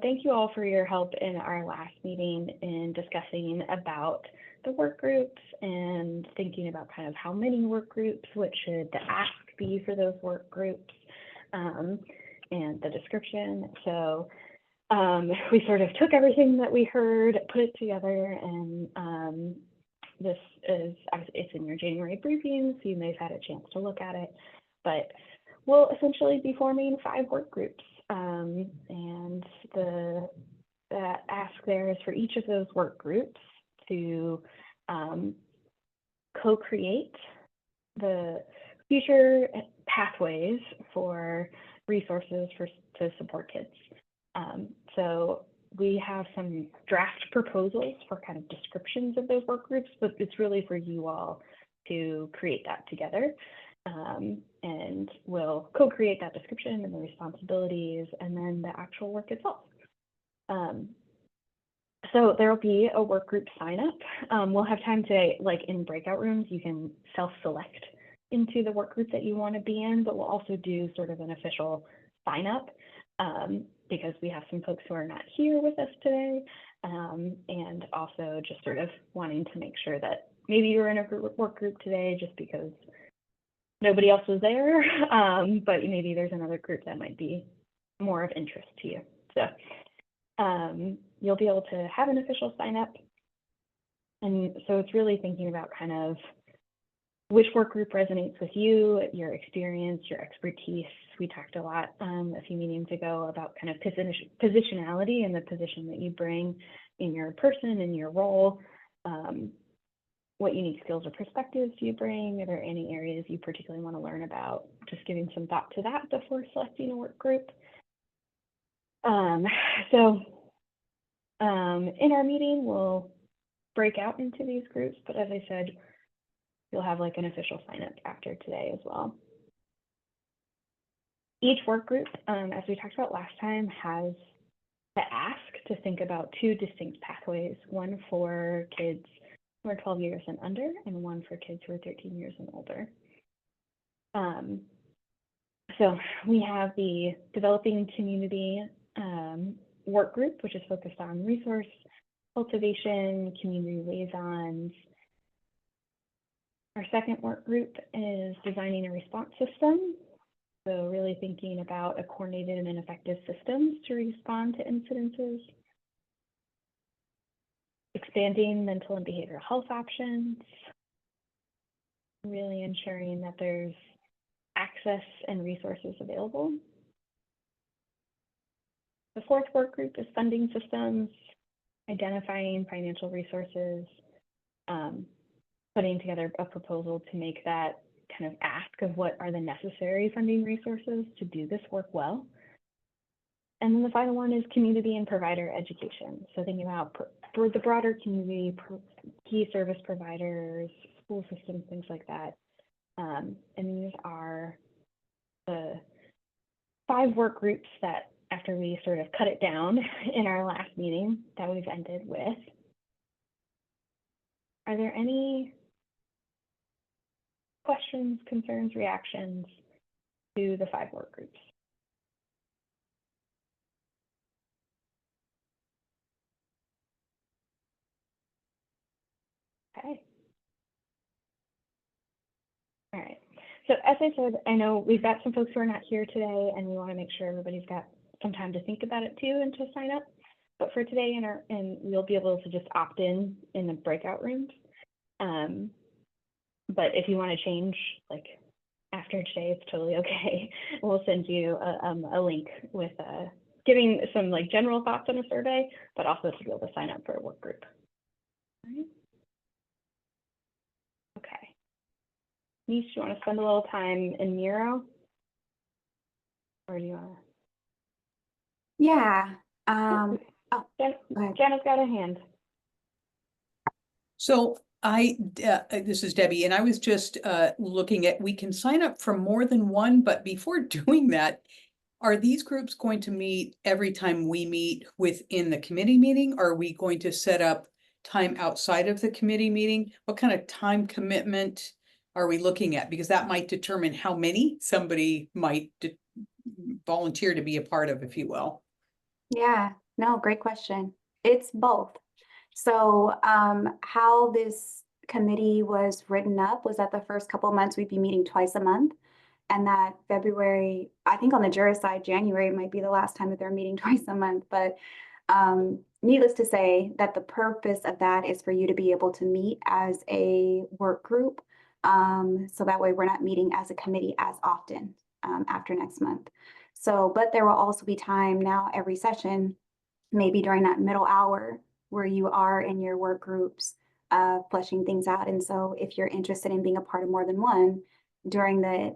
thank you all for your help in our last meeting in discussing about the work groups and thinking about kind of how many work groups, what should the ask be for those work groups, and the description. So we sort of took everything that we heard, put it together, and this is, it's in your January briefing, so you may have had a chance to look at it, but we'll essentially be forming 5 work groups. And the ask there is for each of those work groups to co-create the future pathways for resources to support kids. So we have some draft proposals for kind of descriptions of those work groups, but it's really for you all to create that together. And we'll co-create that description and the responsibilities and then the actual work itself. So there'll be a work group sign up. We'll have time to, like in breakout rooms, you can self-select into the work group that you want to be in, but we'll also do sort of an official sign up because we have some folks who are not here with us today. And also just sort of wanting to make sure that maybe you're in a work group today just because nobody else was there, but maybe there's another group that might be more of interest to you. So you'll be able to have an official sign up. And so it's really thinking about kind of which work group resonates with you, your experience, your expertise. We talked a lot a few meetings ago about kind of positionality and the position that you bring in your person, in your role. What unique skills or perspectives do you bring? Are there any areas you particularly want to learn about? Just giving some thought to that before selecting a work group. In our meeting, we'll break out into these groups, but as I said, you'll have like an official sign up after today as well. Each work group, as we talked about last time, has the ask to think about 2 distinct pathways, one for kids who are 12 years and under, and one for kids who are 13 years and older. So we have the developing community work group, which is focused on resource cultivation, community liaisons. Our second work group is designing a response system. So really thinking about a coordinated and effective systems to respond to incidences. Expanding mental and behavioral health options. Really ensuring that there's access and resources available. The fourth work group is funding systems, identifying financial resources, putting together a proposal to make that kind of ask of what are the necessary funding resources to do this work well. And then the final one is community and provider education. So thinking about for the broader community, key service providers, school systems, things like that. And these are the 5 work groups that after we sort of cut it down in our last meeting that we've ended with. Are there any questions, concerns, reactions to the 5 work groups? Okay. All right. So as I said, I know we've got some folks who are not here today, and we want to make sure everybody's got some time to think about it too and to sign up. But for today, and we'll be able to just opt in the breakout rooms. But if you want to change, like after today, it's totally okay. We'll send you a link with giving some like general thoughts on a survey, but also to be able to sign up for a work group. All right. Okay. Nish, you want to spend a little time in Miro? Or do you want to? Yeah. Oh, Jenna's got a hand. So this is Debbie, and I was just looking at, we can sign up for more than one, but before doing that, are these groups going to meet every time we meet within the committee meeting? Or are we going to set up time outside of the committee meeting? What kind of time commitment are we looking at? Because that might determine how many somebody might volunteer to be a part of, if you will. Yeah, no, great question. It's both. So how this committee was written up was that the first couple of months we'd be meeting twice a month, and that February, I think on the Juris side, January might be the last time that they're meeting twice a month. But needless to say that the purpose of that is for you to be able to meet as a work group. So that way we're not meeting as a committee as often after next month. So, but there will also be time now every session, maybe during that middle hour where you are in your work groups, fleshing things out. And so if you're interested in being a part of more than one, during the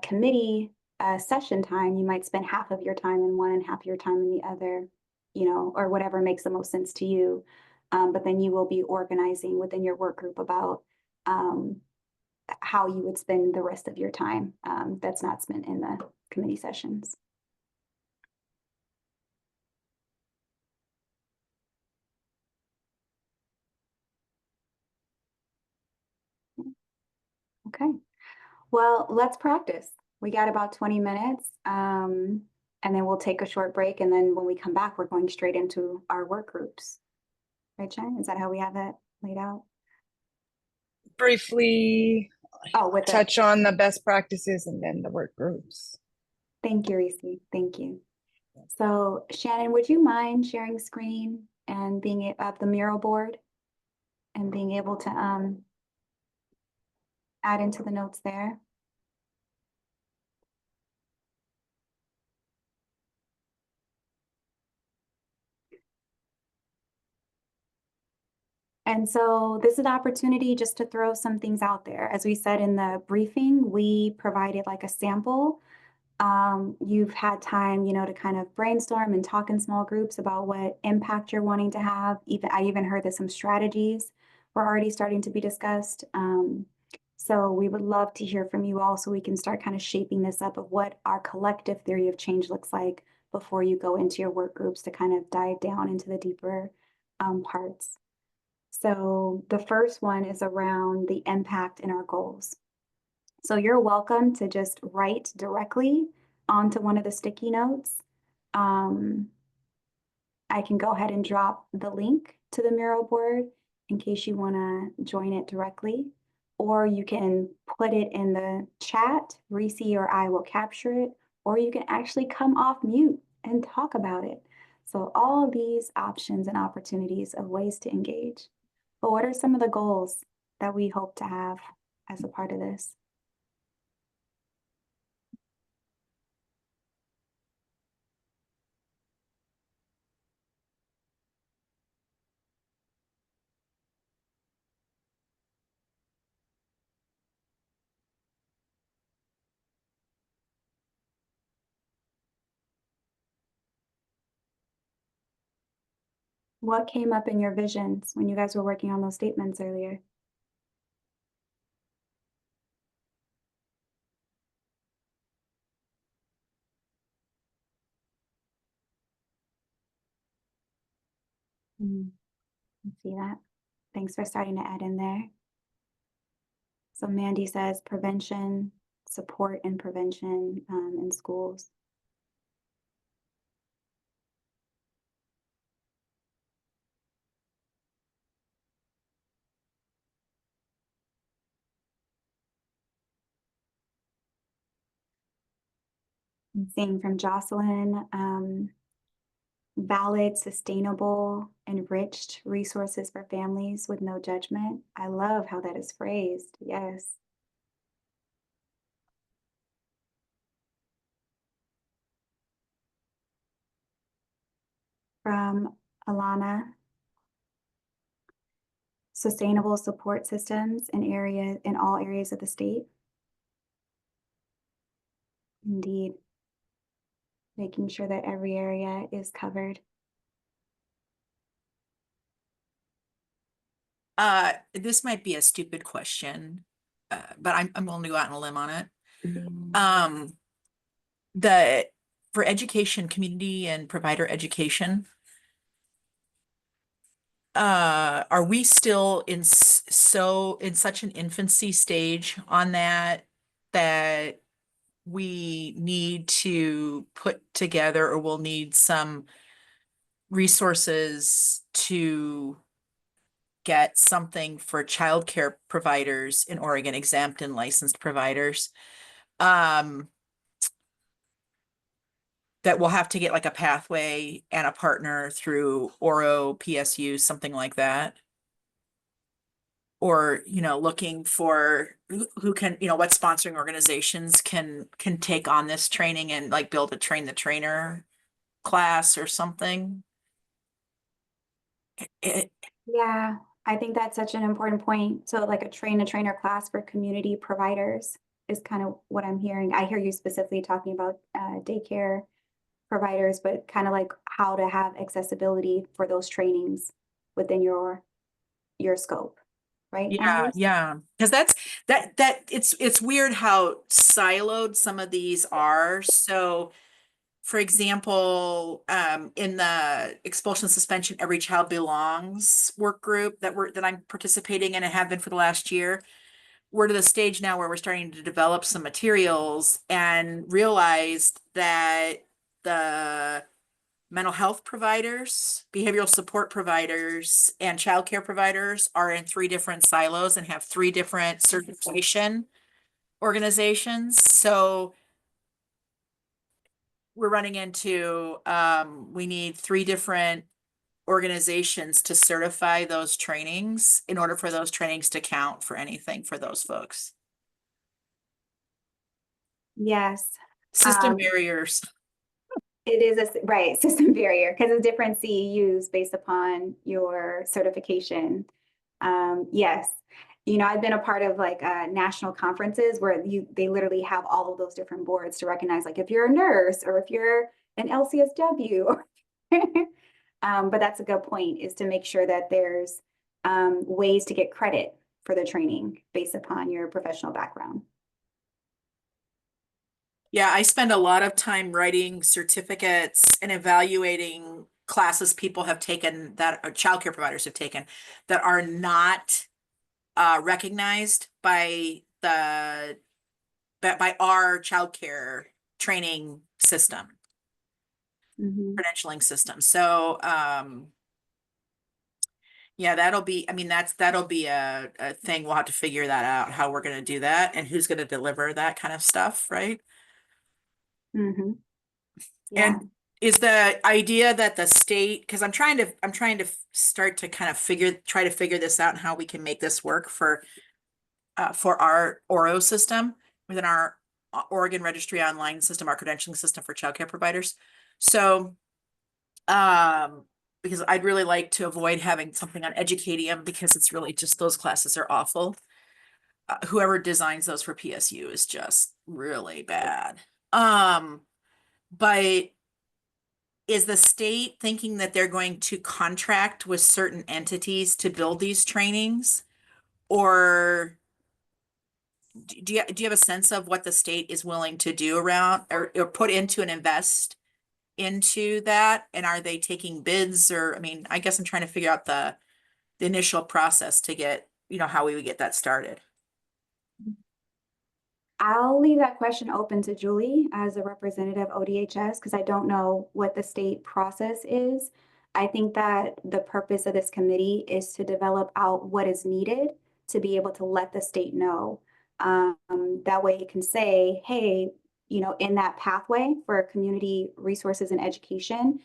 committee session time, you might spend half of your time in one and half your time in the other, you know, or whatever makes the most sense to you. But then you will be organizing within your work group about how you would spend the rest of your time that's not spent in the committee sessions. Okay, well, let's practice. We got about 20 minutes, and then we'll take a short break. And then when we come back, we're going straight into our work groups. Right, Jen? Is that how we have it laid out? Briefly Oh, with the, touch on the best practices and then the work groups. thank you, Reese. Thank you. So Shannon, would you mind sharing screen and being up the mural board and being able to add into the notes there? And so this is an opportunity just to throw some things out there. As we said in the briefing, we provided like a sample. You've had time, you know, to kind of brainstorm and talk in small groups about what impact you're wanting to have. I even heard that some strategies were already starting to be discussed. So we would love to hear from you all so we can start kind of shaping this up of what our collective theory of change looks like before you go into your work groups to kind of dive down into the deeper parts. So the first one is around the impact in our goals. So you're welcome to just write directly onto one of the sticky notes. I can go ahead and drop the link to the mural board in case you want to join it directly, or you can put it in the chat. Reese or I will capture it, or you can actually come off mute and talk about it. So all of these options and opportunities of ways to engage. But what are some of the goals that we hope to have as a part of this? What came up in your visions when you guys were working on those statements earlier? I see that. Thanks for starting to add in there. So Mandy says prevention, support and prevention in schools. I'm seeing from Jocelyn, valid, sustainable, enriched resources for families with no judgment. I love how that is phrased. Yes. From Alana, sustainable support systems in all areas of the state. Indeed. Making sure that every area is covered. This might be a stupid question, but I'm willing to go out on a limb on it. For education, community and provider education, are we still in such an infancy stage on that we need to put together, or we'll need some resources to get something for childcare providers in Oregon, exempt and licensed providers, that we'll have to get like a pathway and a partner through Oro, PSU, something like that? Or, you know, looking for who can, you know, what sponsoring organizations can take on this training and like build a train the trainer class or something? Yeah, I think that's such an important point. So like a trainer class for community providers is kind of what I'm hearing. I hear you specifically talking about daycare providers, but kind of like how to have accessibility for those trainings within your scope. right? Yeah, Annalise? yeah, because it's weird how siloed some of these are. So, for example, in the expulsion suspension, Every Child Belongs work group that I'm participating in and have been for the last year, we're to the stage now where we're starting to develop some materials and realized that the mental health providers, behavioral support providers, and childcare providers are in 3 different silos and have 3 different certification organizations. So we're running into, we need 3 different organizations to certify those trainings in order for those trainings to count for anything for those folks. Yes. System Um, barriers. It is right, system barrier, because of different CEUs based upon your certification. Yes, I've been a part of like national conferences where they literally have all of those different boards to recognize, like if you're a nurse or if you're an LCSW. But that's a good point, is to make sure that there's ways to get credit for the training based upon your professional background. Yeah, I spend a lot of time writing certificates and evaluating classes people have taken that childcare providers have taken that are not recognized by our childcare training system, credentialing system. So yeah, that'll be a thing. We'll have to figure that out, how we're going to do that and who's going to deliver that kind of stuff, right? Yeah. And is the idea that the state, because I'm trying to start to kind of try to figure this out and how we can make this work for our ORO system within our Oregon Registry Online system, our credentialing system for childcare providers. So, because I'd really like to avoid having something on Educatium, because it's really just, those classes are awful. Whoever designs those for PSU is just really bad. But is the state thinking that they're going to contract with certain entities to build these trainings? Or do you have a sense of what the state is willing to do around or put into and invest into that? And are they taking bids? Or, I mean, I guess I'm trying to figure out the initial process to get, how we would get that started. I'll leave that question open to Julie as a representative ODHS, because I don't know what the state process is. I think that the purpose of this committee is to develop out what is needed to be able to let the state know. That way it can say, hey, in that pathway for community resources and education,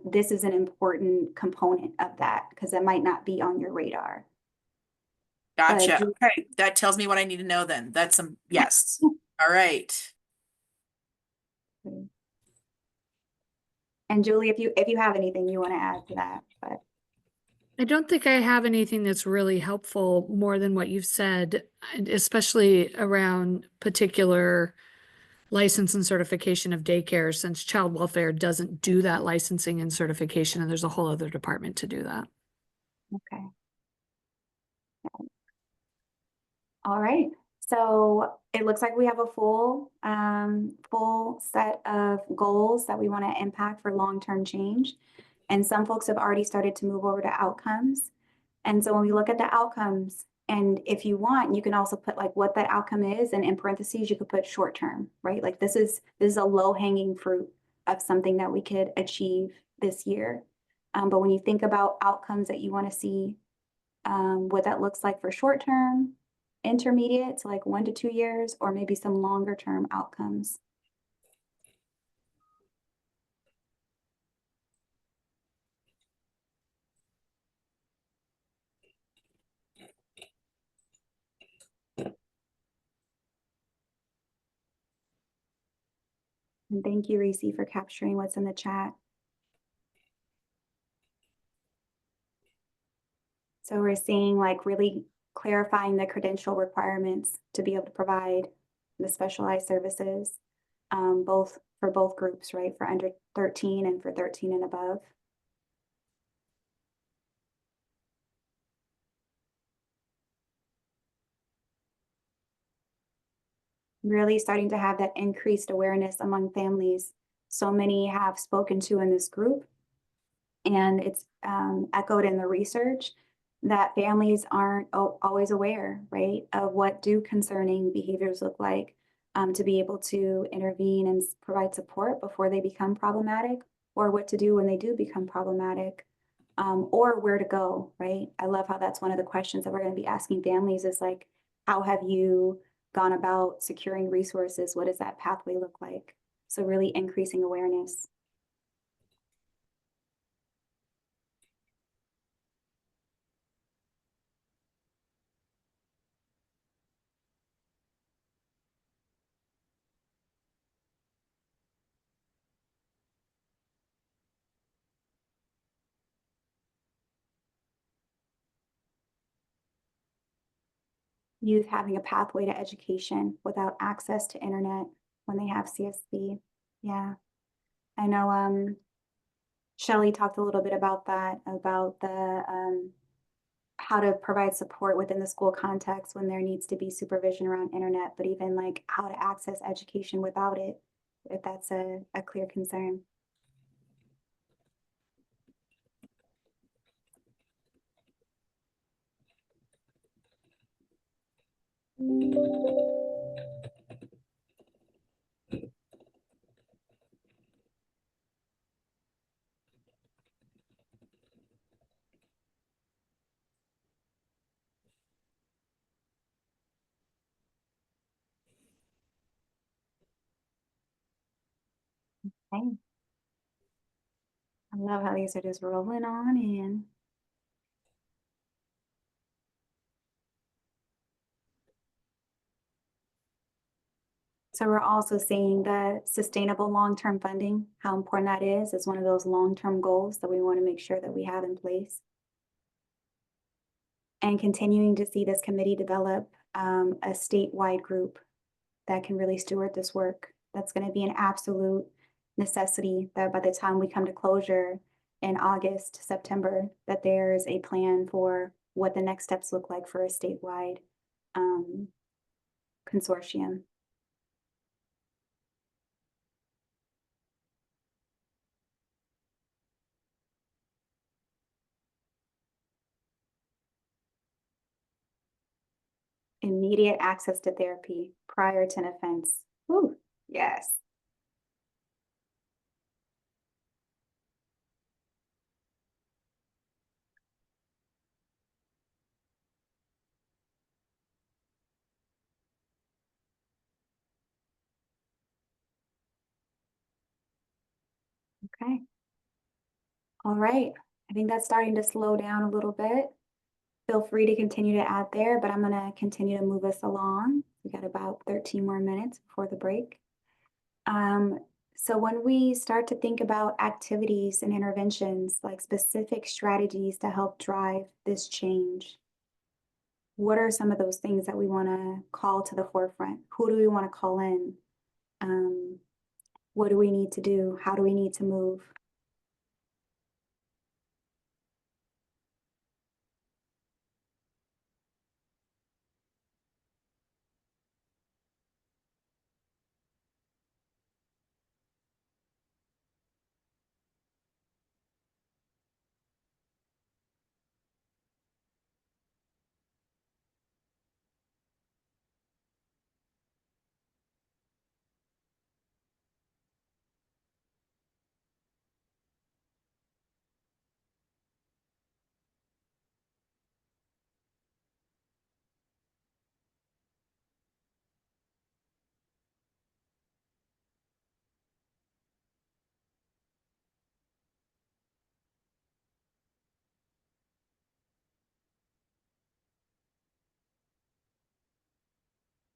this is an important component of that, because it might not be on your radar. Gotcha. Okay, that tells me what I need to know then. That's yes. All right. And Julie, if you have anything you want to add to that, but I don't think I have anything that's really helpful more than what you've said, especially around particular license and certification of daycare, since child welfare doesn't do that licensing and certification, and there's a whole other department to do that. Okay. All right. So it looks like we have a full set of goals that we want to impact for long-term change. And some folks have already started to move over to outcomes. And so when we look at the outcomes, and if you want, you can also put like what that outcome is, and in parentheses, you could put short-term, right? Like this is a low-hanging fruit of something that we could achieve this year. But when you think about outcomes that you want to see, what that looks like for short-term, intermediate, so like 1 to 2 years, or maybe some longer term outcomes. And thank you, Reese, for capturing what's in the chat. So we're seeing like really clarifying the credential requirements to be able to provide the specialized services, both for both groups, right? For under 13 and for 13 and above. really starting to have that increased awareness among families. So many have spoken to in this group, and it's echoed in the research that families aren't always aware, right, of what do concerning behaviors look like, to be able to intervene and provide support before they become problematic, or what to do when they do become problematic, or where to go, right? I love how that's one of the questions that we're going to be asking families is like, how have you gone about securing resources? What does that pathway look like? So really increasing awareness. Youth having a pathway to education without access to internet when they have CSB. Yeah, I know Shelley talked a little bit about that, about the how to provide support within the school context when there needs to be supervision around internet, but even like how to access education without it, if that's a clear concern. Okay. I love how these are just rolling on in. So we're also seeing the sustainable long-term funding, how important that is one of those long-term goals that we want to make sure that we have in place. And continuing to see this committee develop a statewide group that can really steward this work. That's going to be an absolute necessity that by the time we come to closure in August, September, that there's a plan for what the next steps look like for a statewide consortium. Immediate access to therapy prior to an offense. Ooh, yes. Okay. All right. I think that's starting to slow down a little bit. Feel free to continue to add there, but I'm going to continue to move us along. We got about 13 more minutes before the break. So when we start to think about activities and interventions, like specific strategies to help drive this change, what are some of those things that we want to call to the forefront? Who do we want to call in? What do we need to do? How do we need to move?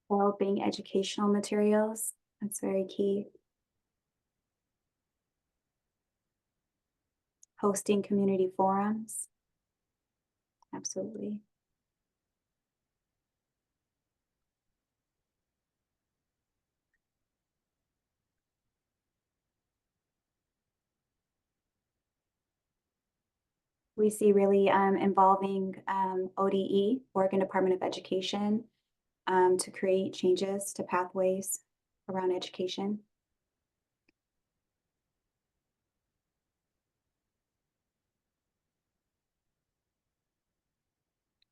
Developing educational materials, that's very key. Hosting community forums, absolutely. We see really involving ODE, Oregon Department of Education, to create changes to pathways around education.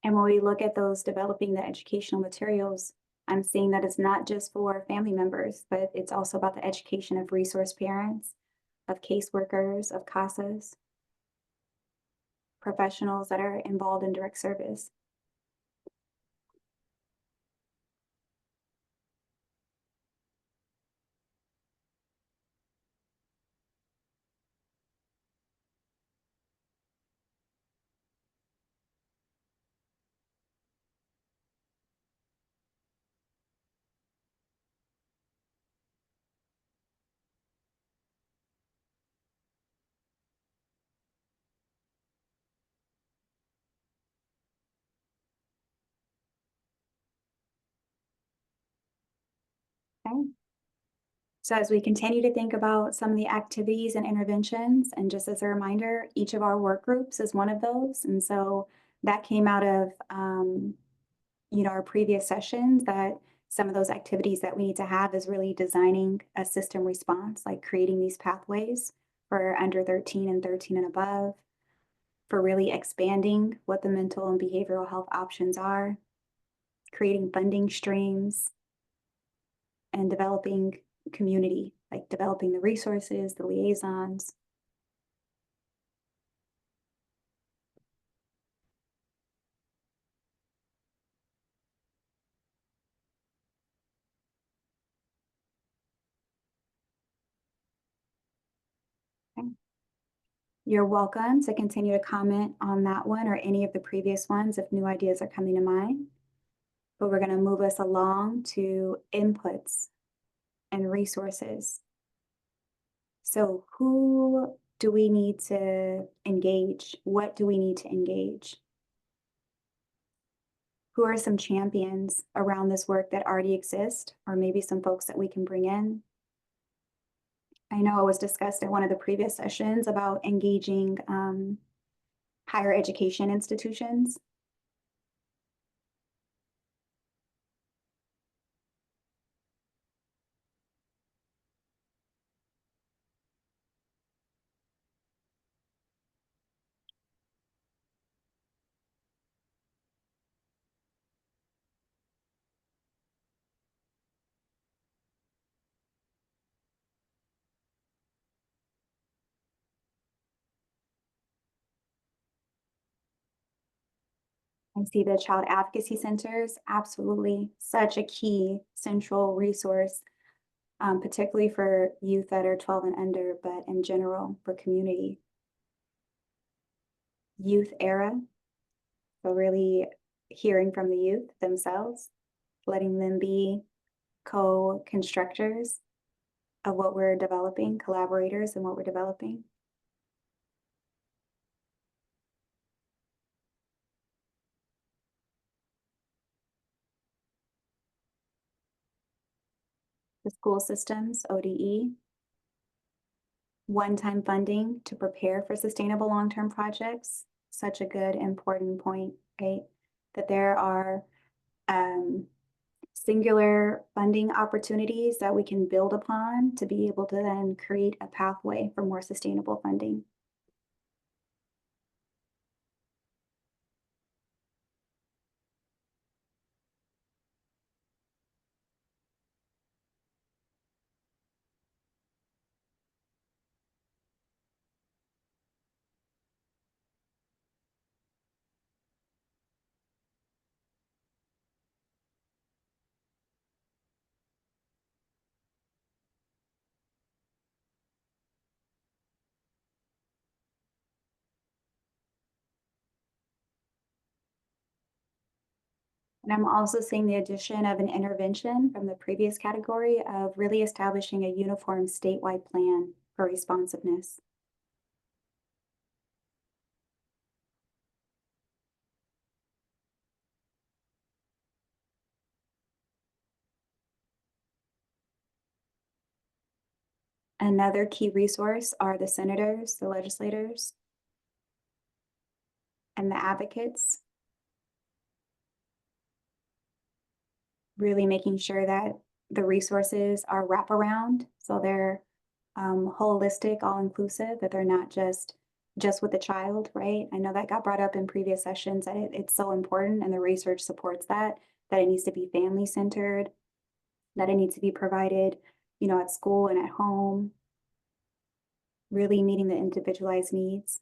And when we look at those developing the educational materials, I'm seeing that it's not just for family members, but it's also about the education of resource parents, of caseworkers, of CASAs, professionals that are involved in direct service. Okay. So as we continue to think about some of the activities and interventions, and just as a reminder, each of our work groups is one of those. And so that came out of, our previous sessions, that some of those activities that we need to have is really designing a system response, like creating these pathways for under 13 and 13 and above, for really expanding what the mental and behavioral health options are, creating funding streams, and developing community, like developing the resources, the liaisons. Okay. You're welcome to continue to comment on that one or any of the previous ones if new ideas are coming to mind. But we're going to move us along to inputs and resources. So who do we need to engage? What do we need to engage? Who are some champions around this work that already exist, or maybe some folks that we can bring in? I know it was discussed in one of the previous sessions about engaging higher education institutions. I see the child advocacy centers, absolutely such a key central resource, particularly for youth that are 12 and under, but in general for community. Youth era, so really hearing from the youth themselves, letting them be co-constructors of what we're developing, collaborators in what we're developing. The school systems, ODE, one-time funding to prepare for sustainable long-term projects. Such a good, important point, right? That there are singular funding opportunities that we can build upon to be able to then create a pathway for more sustainable funding. And I'm also seeing the addition of an intervention from the previous category of really establishing a uniform statewide plan for responsiveness. Another key resource are the senators, the legislators, and the advocates. really making sure that the resources are wraparound, so they're holistic, all-inclusive, that they're not just with the child, right? I know that got brought up in previous sessions, that it's so important, and the research supports that it needs to be family-centered, that it needs to be provided, you know, at school and at home, really meeting the individualized needs.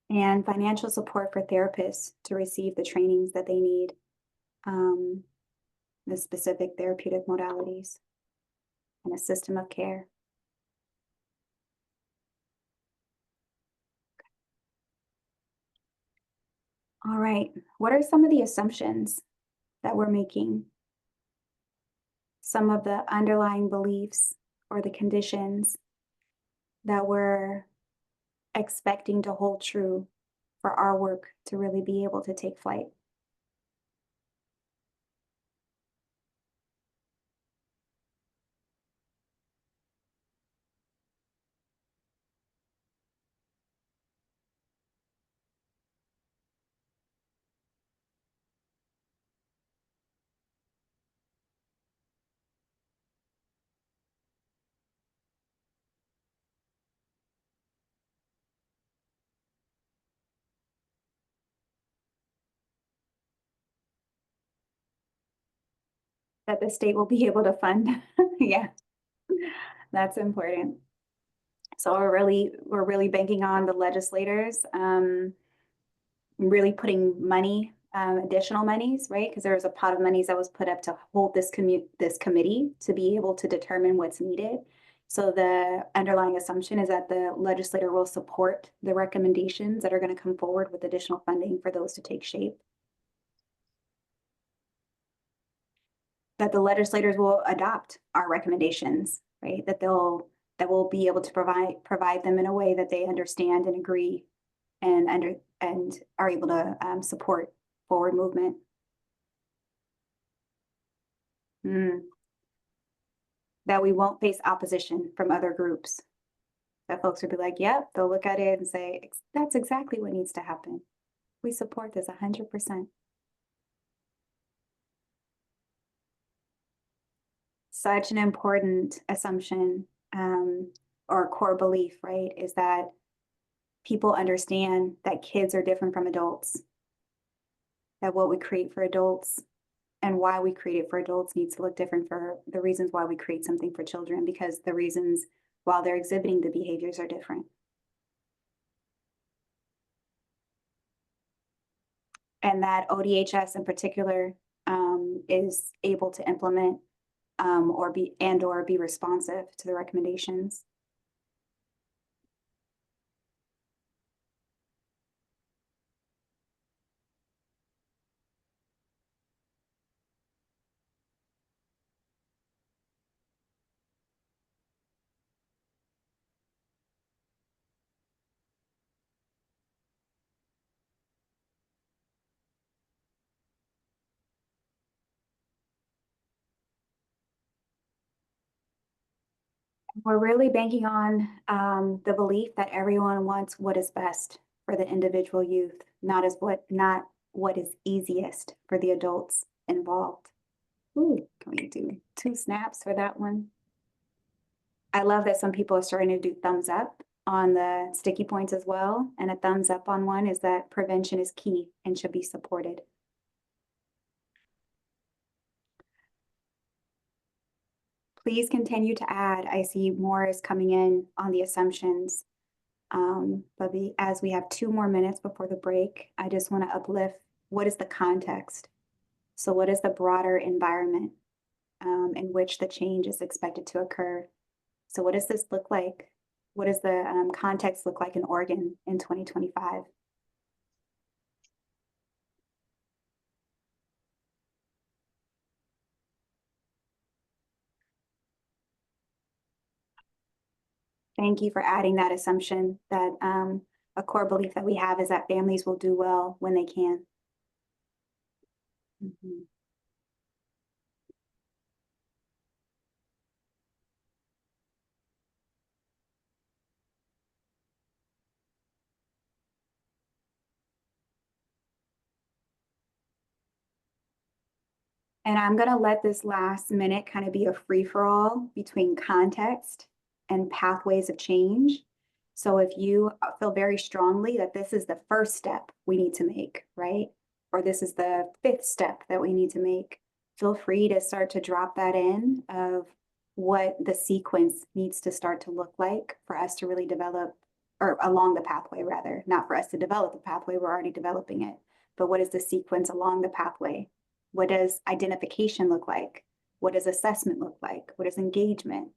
And financial support for therapists to receive the trainings that they need, the specific therapeutic modalities, and a system of care. All right, what are some of the assumptions that we're making? Some of the underlying beliefs or the conditions that we're expecting to hold true for our work to really be able to take flight. That the state will be able to fund. Yeah, that's important. So we're really banking on the legislators, really putting money, additional monies, right? Because there was a pot of monies that was put up to hold this committee to be able to determine what's needed. So the underlying assumption is that the legislator will support the recommendations that are going to come forward with additional funding for those to take shape. That the legislators will adopt our recommendations, right? That we'll be able to provide them in a way that they understand and agree and are able to support forward movement. That we won't face opposition from other groups. That folks will be like, yep, they'll look at it and say, that's exactly what needs to happen. We support this 100%. Such an important assumption or core belief, right, is that people understand that kids are different from adults. That what we create for adults and why we create it for adults needs to look different for the reasons why we create something for children, because the reasons while they're exhibiting the behaviors are different. And that ODHS in particular is able to implement or be responsive to the recommendations. We're really banking on the belief that everyone wants what is best for the individual youth, not what is easiest for the adults involved. Ooh, can we do 2 snaps for that one? I love that some people are starting to do thumbs up on the sticky points as well. And a thumbs up on one is that prevention is key and should be supported. Please continue to add. I see more is coming in on the assumptions. But as we have 2 more minutes before the break, I just want to uplift what is the context? So what is the broader environment in which the change is expected to occur? So what does this look like? What does the context look like in Oregon in 2025? Thank you for adding that assumption that a core belief that we have is that families will do well when they can. Mhm. And I'm going to let this last minute kind of be a free-for-all between context and pathways of change. So if you feel very strongly that this is the first step we need to make, right? Or this is the 5th step that we need to make, feel free to start to drop that in of what the sequence needs to start to look like for us to really develop, or along the pathway rather, not for us to develop the pathway, we're already developing it, but what is the sequence along the pathway? What does identification look like? What does assessment look like? What is engagement?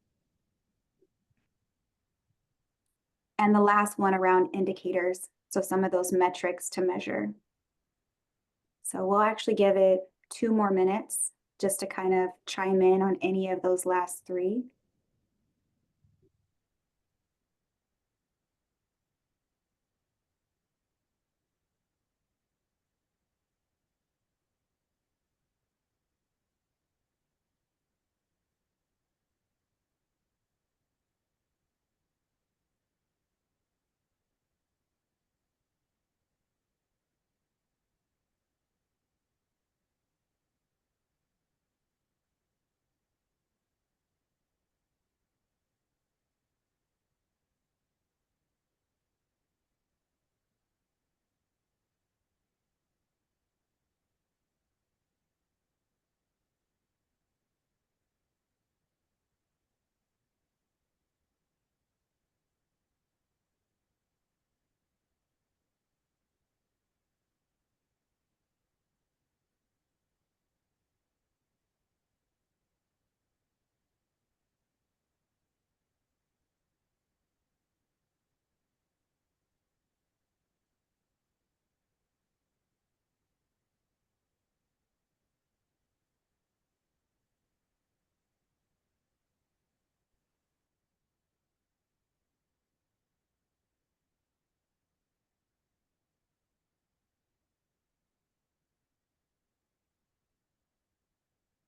And the last one around indicators. So some of those metrics to measure. So we'll actually give it 2 more minutes just to kind of chime in on any of those last 3.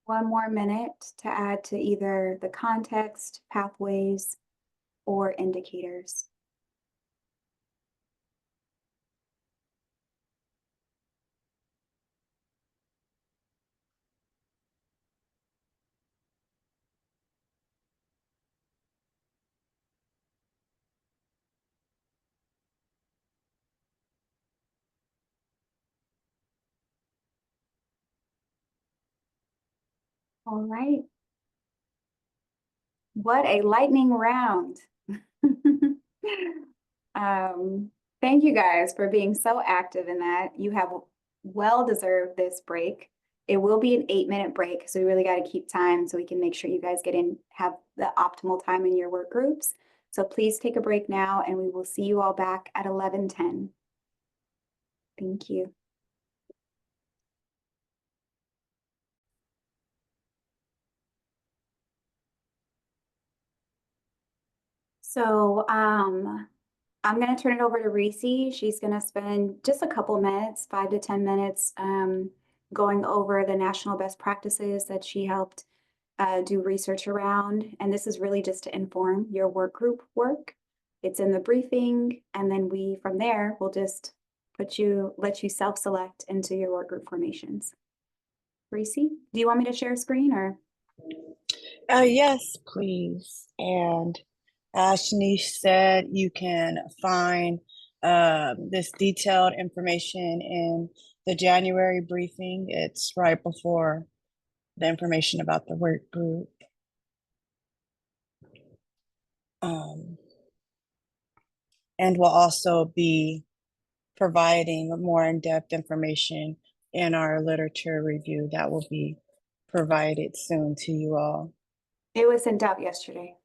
One more minute to add to either the context, pathways, or indicators. All right. What a lightning round. Thank you guys for being so active in that. You have well deserved this break. It will be an 8-minute break, so we really got to keep time so we can make sure you guys have the optimal time in your work groups. So please take a break now, and we will see you all back at 11:10. Thank you. So I'm going to turn it over to Reese. She's going to spend just a couple minutes, 5 to 10 minutes, going over the national best practices that she helped do research around. And this is really just to inform your work group work. It's in the briefing. And then from there, we'll just let you self-select into your work group formations. Reese, do you want me to share screen or? Yes, please. And as Shanice said, you can find this detailed information in the January briefing. It's right before the information about the work group. And we'll also be providing more in-depth information in our literature review that will be provided soon to you all. It was sent out yesterday.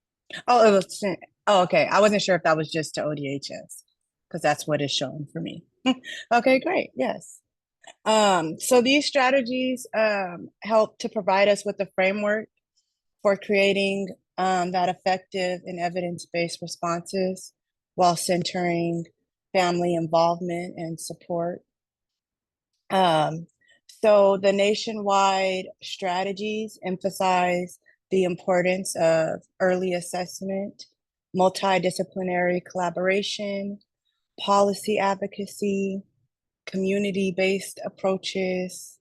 Oh, it was sent. Oh, okay. I wasn't sure if that was just to ODHS because that's what is showing for me. Okay, great. Yes. So these strategies help to provide us with a framework for creating that effective and evidence-based responses while centering family involvement and support. So the nationwide strategies emphasize the importance of early assessment, multidisciplinary collaboration, policy advocacy, community-based approaches,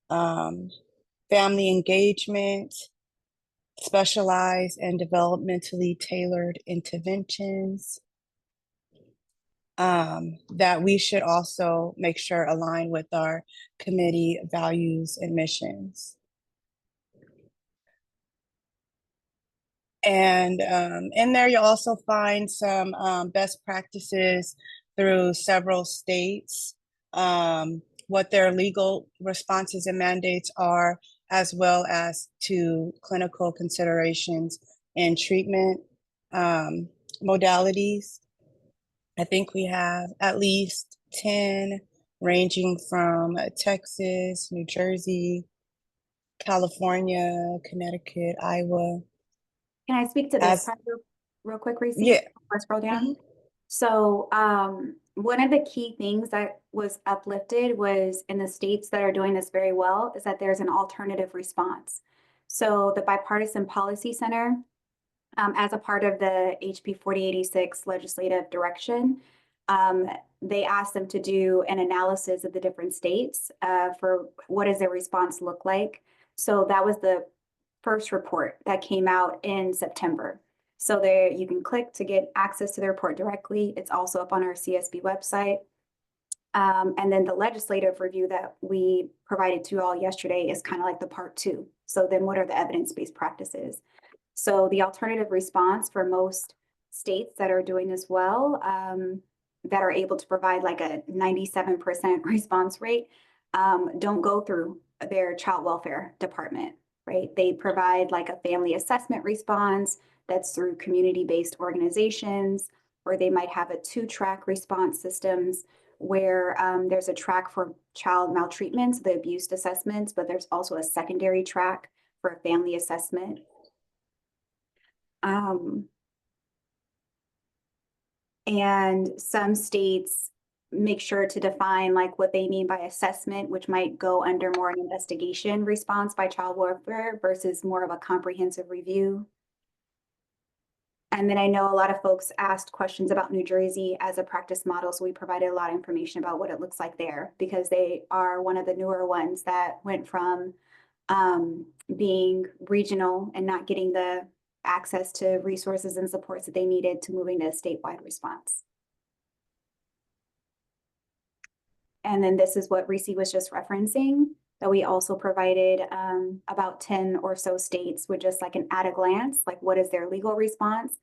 family engagement, specialized and developmentally tailored interventions, that we should also make sure align with our committee values and missions. And in there, you'll also find some best practices through several states, what their legal responses and mandates are, as well as to clinical considerations and treatment modalities. I think we have at least 10 ranging from Texas, New Jersey, California, Connecticut, Iowa. Can I speak to this As- part real quick, Reese? Yeah. Before I scroll down. So one of the key things that was uplifted was in the states that are doing this very well is that there's an alternative response. So the Bipartisan Policy Center, as a part of the HB 4086 legislative direction, they asked them to do an analysis of the different states for what does their response look like. So that was the first report that came out in September. So there you can click to get access to the report directly. It's also up on our CSB website. And then the legislative review that we provided to you all yesterday is kind of like the part 2. So then what are the evidence-based practices? So the alternative response for most states that are doing this well, that are able to provide like a 97% response rate, don't go through their child welfare department, right? They provide like a family assessment response that's through community-based organizations, or they might have a 2-track response systems where there's a track for child maltreatment, so the abuse assessments, but there's also a secondary track for a family assessment. And some states make sure to define like what they mean by assessment, which might go under more an investigation response by child welfare versus more of a comprehensive review. And then I know a lot of folks asked questions about New Jersey as a practice model, so we provided a lot of information about what it looks like there because they are one of the newer ones that went from being regional and not getting the access to resources and supports that they needed to moving to a statewide response. And then this is what Reese was just referencing, that we also provided about 10 or so states with just like an at a glance, like what is their legal response.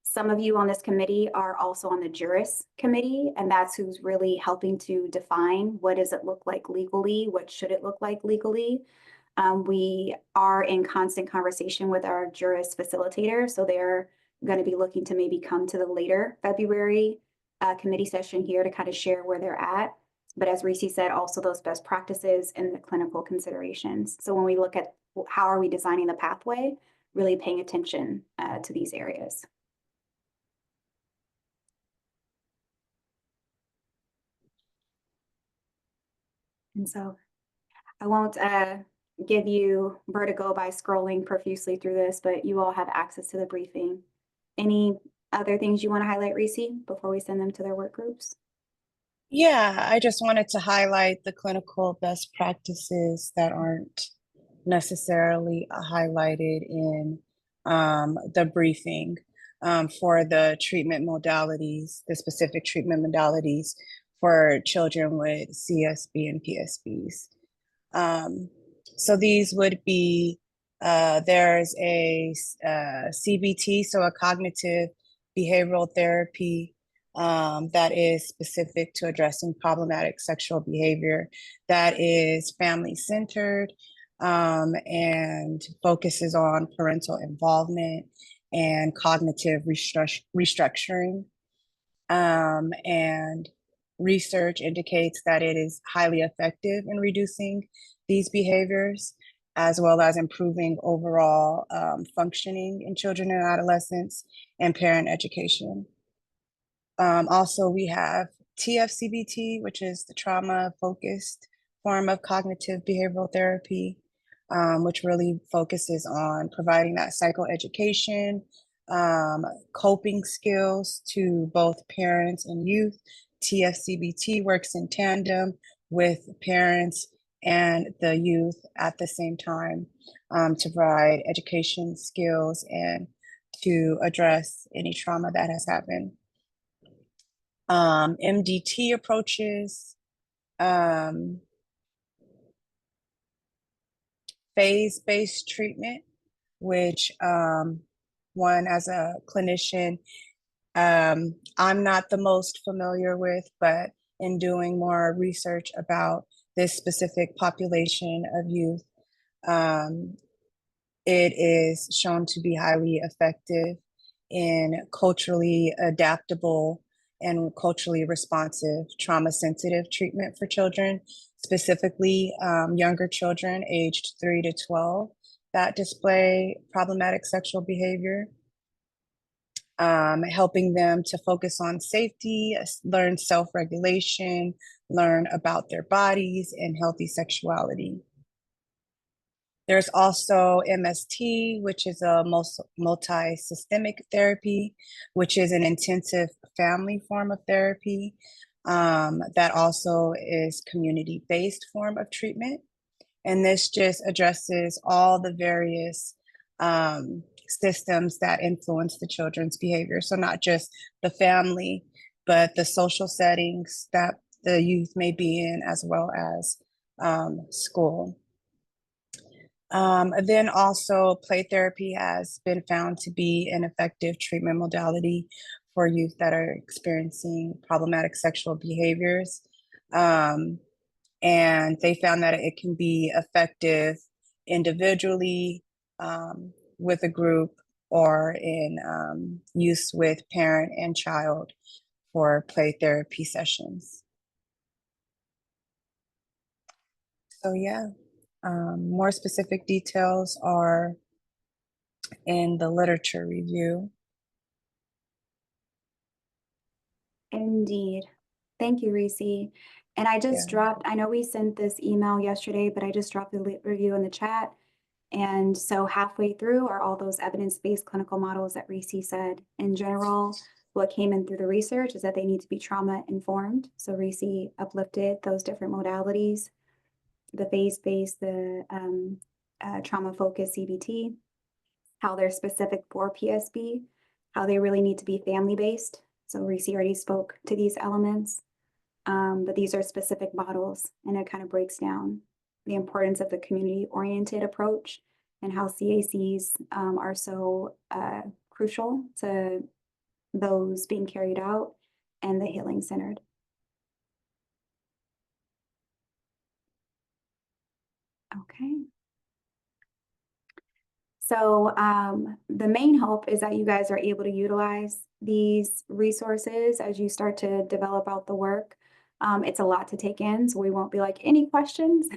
Some of you on this committee are also on the Juris Committee, and that's who's really helping to define what does it look like legally, what should it look like legally. We are in constant conversation with our Juris facilitator, so they're going to be looking to maybe come to the later February committee session here to kind of share where they're at. But as Reese said, also those best practices and the clinical considerations. So when we look at how are we designing the pathway, really paying attention to these areas. And so I won't give you vertigo by scrolling profusely through this, but you all have access to the briefing. Any other things you want to highlight, Reese, before we send them to their work groups? Yeah, I just wanted to highlight the clinical best practices that aren't necessarily highlighted in the briefing for the treatment modalities, the specific treatment modalities for children with CSB and PSBs. So these would be, there's a CBT, so a cognitive behavioral therapy that is specific to addressing problematic sexual behavior, that is family-centered and focuses on parental involvement and cognitive restructuring. And research indicates that it is highly effective in reducing these behaviors, as well as improving overall functioning in children and adolescents and parent education. Also, we have TFCBT, which is the trauma-focused form of cognitive behavioral therapy, which really focuses on providing that psychoeducation, coping skills to both parents and youth. TFCBT works in tandem with parents and the youth at the same time to provide education skills and to address any trauma that has happened. MDT approaches, phase-based treatment, which one as a clinician, I'm not the most familiar with, but in doing more research about this specific population of youth, it is shown to be highly effective in culturally adaptable and culturally responsive trauma-sensitive treatment for children, specifically younger children aged 3 to 12 that display problematic sexual behavior. Helping them to focus on safety, learn self-regulation, learn about their bodies and healthy sexuality. There's also MST, which is a multi-systemic therapy, which is an intensive family form of therapy that also is community-based form of treatment. And this just addresses all the various systems that influence the children's behavior. So not just the family, but the social settings that the youth may be in, as well as school. Then also play therapy has been found to be an effective treatment modality for youth that are experiencing problematic sexual behaviors. And they found that it can be effective individually, with a group, or in use with parent and child for play therapy sessions. So yeah, more specific details are in the literature review. Indeed. Thank you, Reese. And I just dropped, I know we sent this email yesterday, but I just dropped the review in the chat. And so halfway through are all those evidence-based clinical models that Reese said. In general, what came in through the research is that they need to be trauma informed. So Reese uplifted those different modalities, the phase-based, the trauma-focused CBT, how they're specific for PSB, how they really need to be family-based. So Reese already spoke to these elements, but these are specific models, and it kind of breaks down the importance of the community-oriented approach and how CACs are so crucial to those being carried out and the healing centered. Okay. So the main hope is that you guys are able to utilize these resources as you start to develop out the work. It's a lot to take in, so we won't be like, any questions?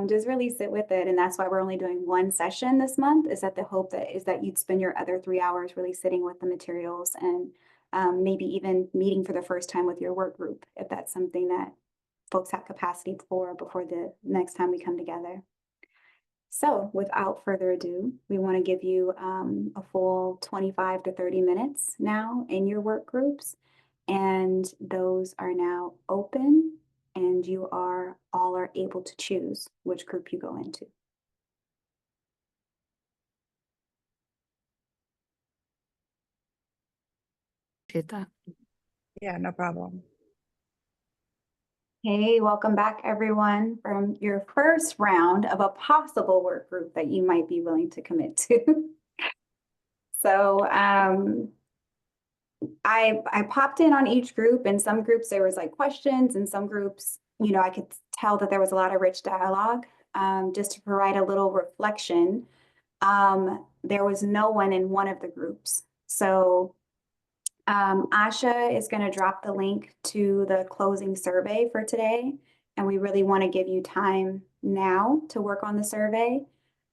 Just really sit with it. And that's why we're only doing one session this month, is that the hope that is that you'd spend your other 3 hours really sitting with the materials and maybe even meeting for the first time with your work group, if that's something that folks have capacity for before the next time we come together. So without further ado, we want to give you a full 25 to 30 minutes now in your work groups. And those are now open, and you all are able to choose which group you go into. Appreciate that. Yeah, no problem. Hey, welcome back everyone from your first round of a possible work group that you might be willing to commit to. So I popped in on each group. In some groups there was like questions, and some groups, you know, I could tell that there was a lot of rich dialogue. Just to provide a little reflection, there was no one in one of the groups. So Asha is going to drop the link to the closing survey for today, and we really want to give you time now to work on the survey.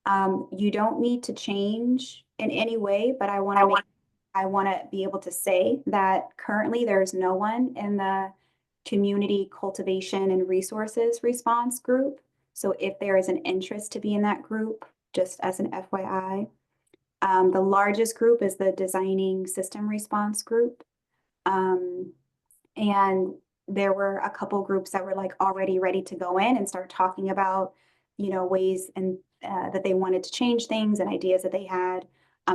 You don't need to change in any way, but I want to make I want to be able to say that currently there's no one in the community cultivation and resources response group. So if there is an interest to be in that group, just as an FYI, the largest group is the designing system response group. And there were a couple groups that were like already ready to go in and start talking about, you know, ways and that they wanted to change things and ideas that they had.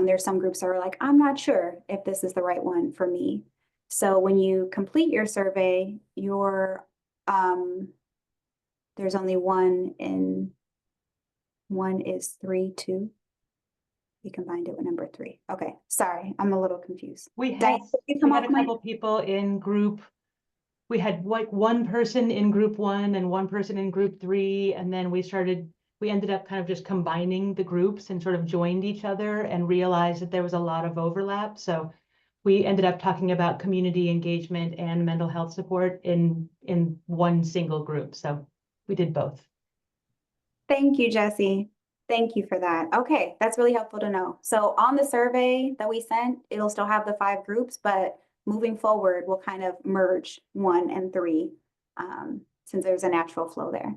There's some groups that are like, I'm not sure if this is the right one for me. So when you complete your survey, there's only one is 3, 2. You combined it with number 3. Okay, sorry, I'm a little confused. We had, Diane, we had a couple people in group. We had like one person in group 1 and one person in group 3, and then we ended up kind of just combining the groups and sort of joined each other and realized that there was a lot of overlap. So we ended up talking about community engagement and mental health support in one single group. So we did both. Thank you, Jessie. Thank you for that. Okay, that's really helpful to know. So on the survey that we sent, it'll still have the 5 groups, but moving forward, we'll kind of merge 1 and 3 since there's a natural flow there.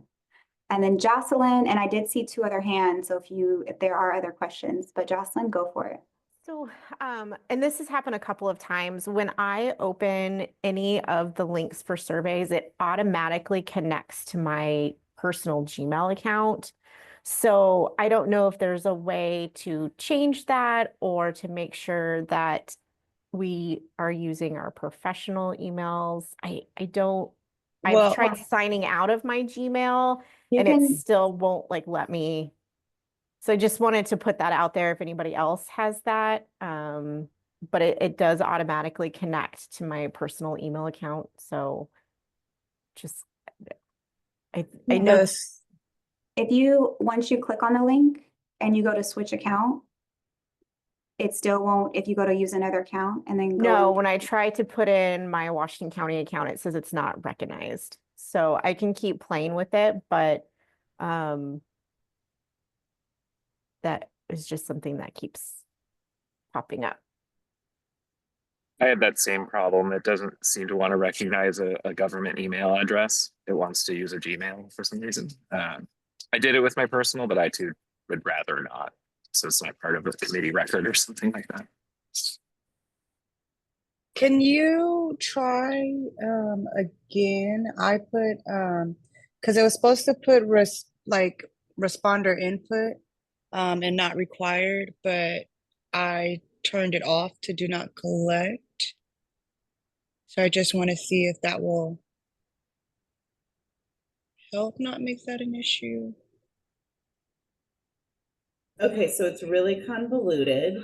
And then Jocelyn, and I did see 2 other hands, so if there are other questions, but Jocelyn, go for it. So, and this has happened a couple of times. When I open any of the links for surveys, it automatically connects to my personal Gmail account. So I don't know if there's a way to change that or to make sure that we are using our professional emails. I've tried signing out of my Gmail and it still won't like let me. So I just wanted to put that out there if anybody else has that. But it does automatically connect to my personal email account. So just, I know. Once you click on the link and you go to switch account, it still won't, if you go to use another account and then go. No, when I try to put in my Washington County account, it says it's not recognized. So I can keep playing with it, but that is just something that keeps popping up. I had that same problem. It doesn't seem to want to recognize a government email address. It wants to use a Gmail for some reason. I did it with my personal, but I too would rather not. So it's not part of the committee record or something like that. Can you try again? I put because it was supposed to put responder input and not required, but I turned it off to do not collect. So I just want to see if that will help not make that an issue. Okay, so it's really convoluted,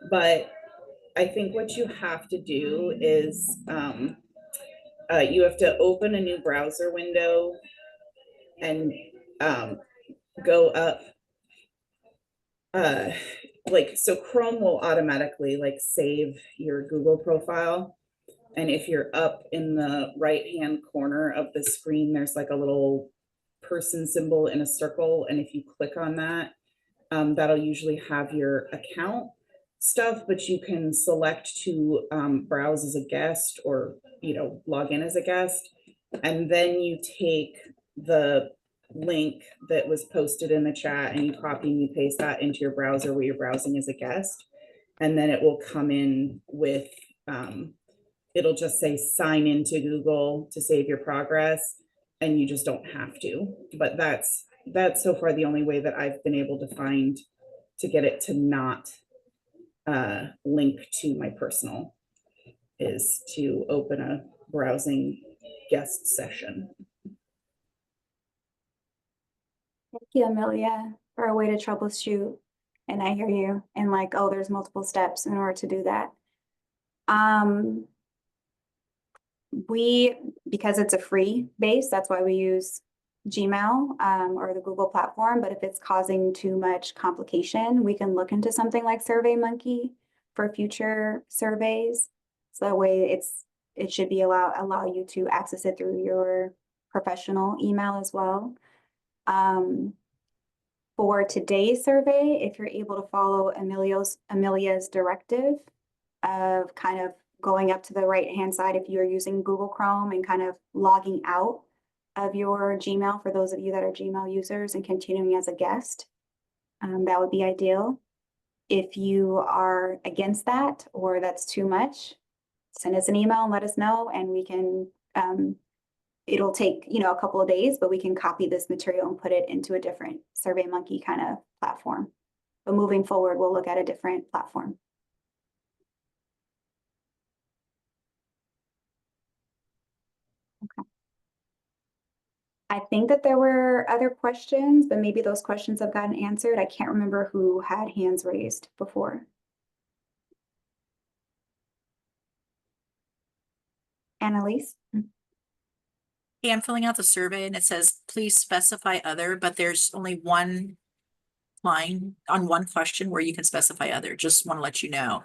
but I think what you have to do is you have to open a new browser window and go up. So Chrome will automatically like save your Google profile. And if you're up in the right-hand corner of the screen, there's like a little person symbol in a circle. And if you click on that, that'll usually have your account stuff, but you can select to browse as a guest or, log in as a guest. And then you take the link that was posted in the chat and you copy and you paste that into your browser where you're browsing as a guest. And then it will come in with, it'll just say sign into Google to save your progress. And you just don't have to, but that's so far the only way that I've been able to find to get it to not link to my personal is to open a browsing guest session. Thank you, Amelia, for a way to troubleshoot. And I hear you. And like, oh, there's multiple steps in order to do that. Because it's a free base, that's why we use Gmail or the Google platform. But if it's causing too much complication, we can look into something like SurveyMonkey for future surveys. So that way it should be allow you to access it through your professional email as well. For today's survey, if you're able to follow Amelia's directive, of kind of going up to the right-hand side if you're using Google Chrome and kind of logging out of your Gmail for those of you that are Gmail users and continuing as a guest. That would be ideal. If you are against that or that's too much, send us an email and let us know, and we can, it'll take, a couple of days, but we can copy this material and put it into a different SurveyMonkey kind of platform. But moving forward, we'll look at a different platform. Okay. I think that there were other questions, but maybe those questions have gotten answered. I can't remember who had hands raised before. Annalise? Hey, I'm filling out the survey and it says, please specify other, but there's only one line on one question where you can specify other. Just want to let you know.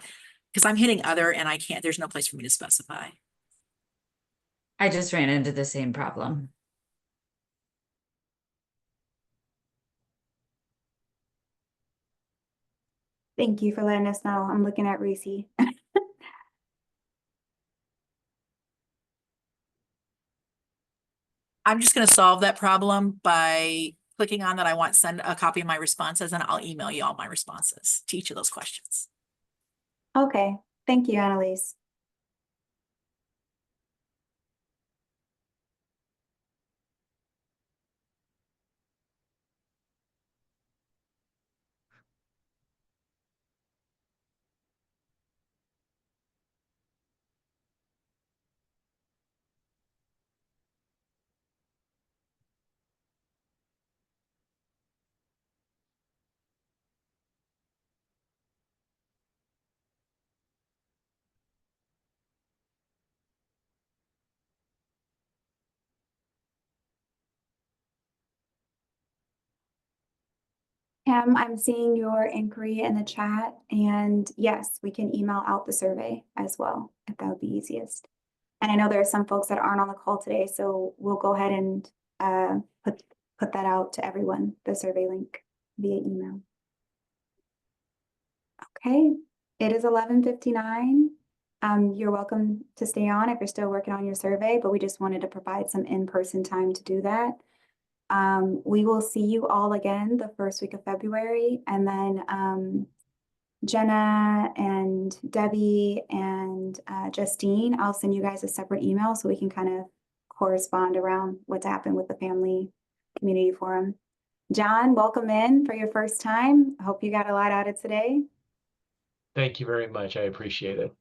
Because I'm hitting other and I can't, there's no place for me to specify. I just ran into the same problem. Thank you for letting us know. I'm looking at Reese. I'm just going to solve that problem by clicking on that. I want to send a copy of my responses and I'll email you all my responses to each of those questions. Okay, thank you, Annalise. Pam, I'm seeing your inquiry in the chat, and yes, we can email out the survey as well, if that would be easiest. And I know there are some folks that aren't on the call today, so we'll go ahead and put that out to everyone, the survey link via email. Okay, it is 11:59. You're welcome to stay on if you're still working on your survey, but we just wanted to provide some in-person time to do that. We will see you all again the first week of February, and then Jenna and Debbie and Justine, I'll send you guys a separate email so we can kind of correspond around what's happened with the Family Community Forum. John, welcome in for your first time. I hope you got a lot out of today. Thank you very much. I appreciate it.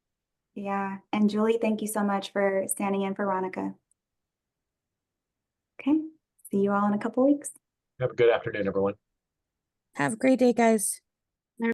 Yeah, and Julie, thank you so much for standing in for Veronica. Okay, see you all in a couple weeks. Have a good afternoon, everyone. Have a great day, guys.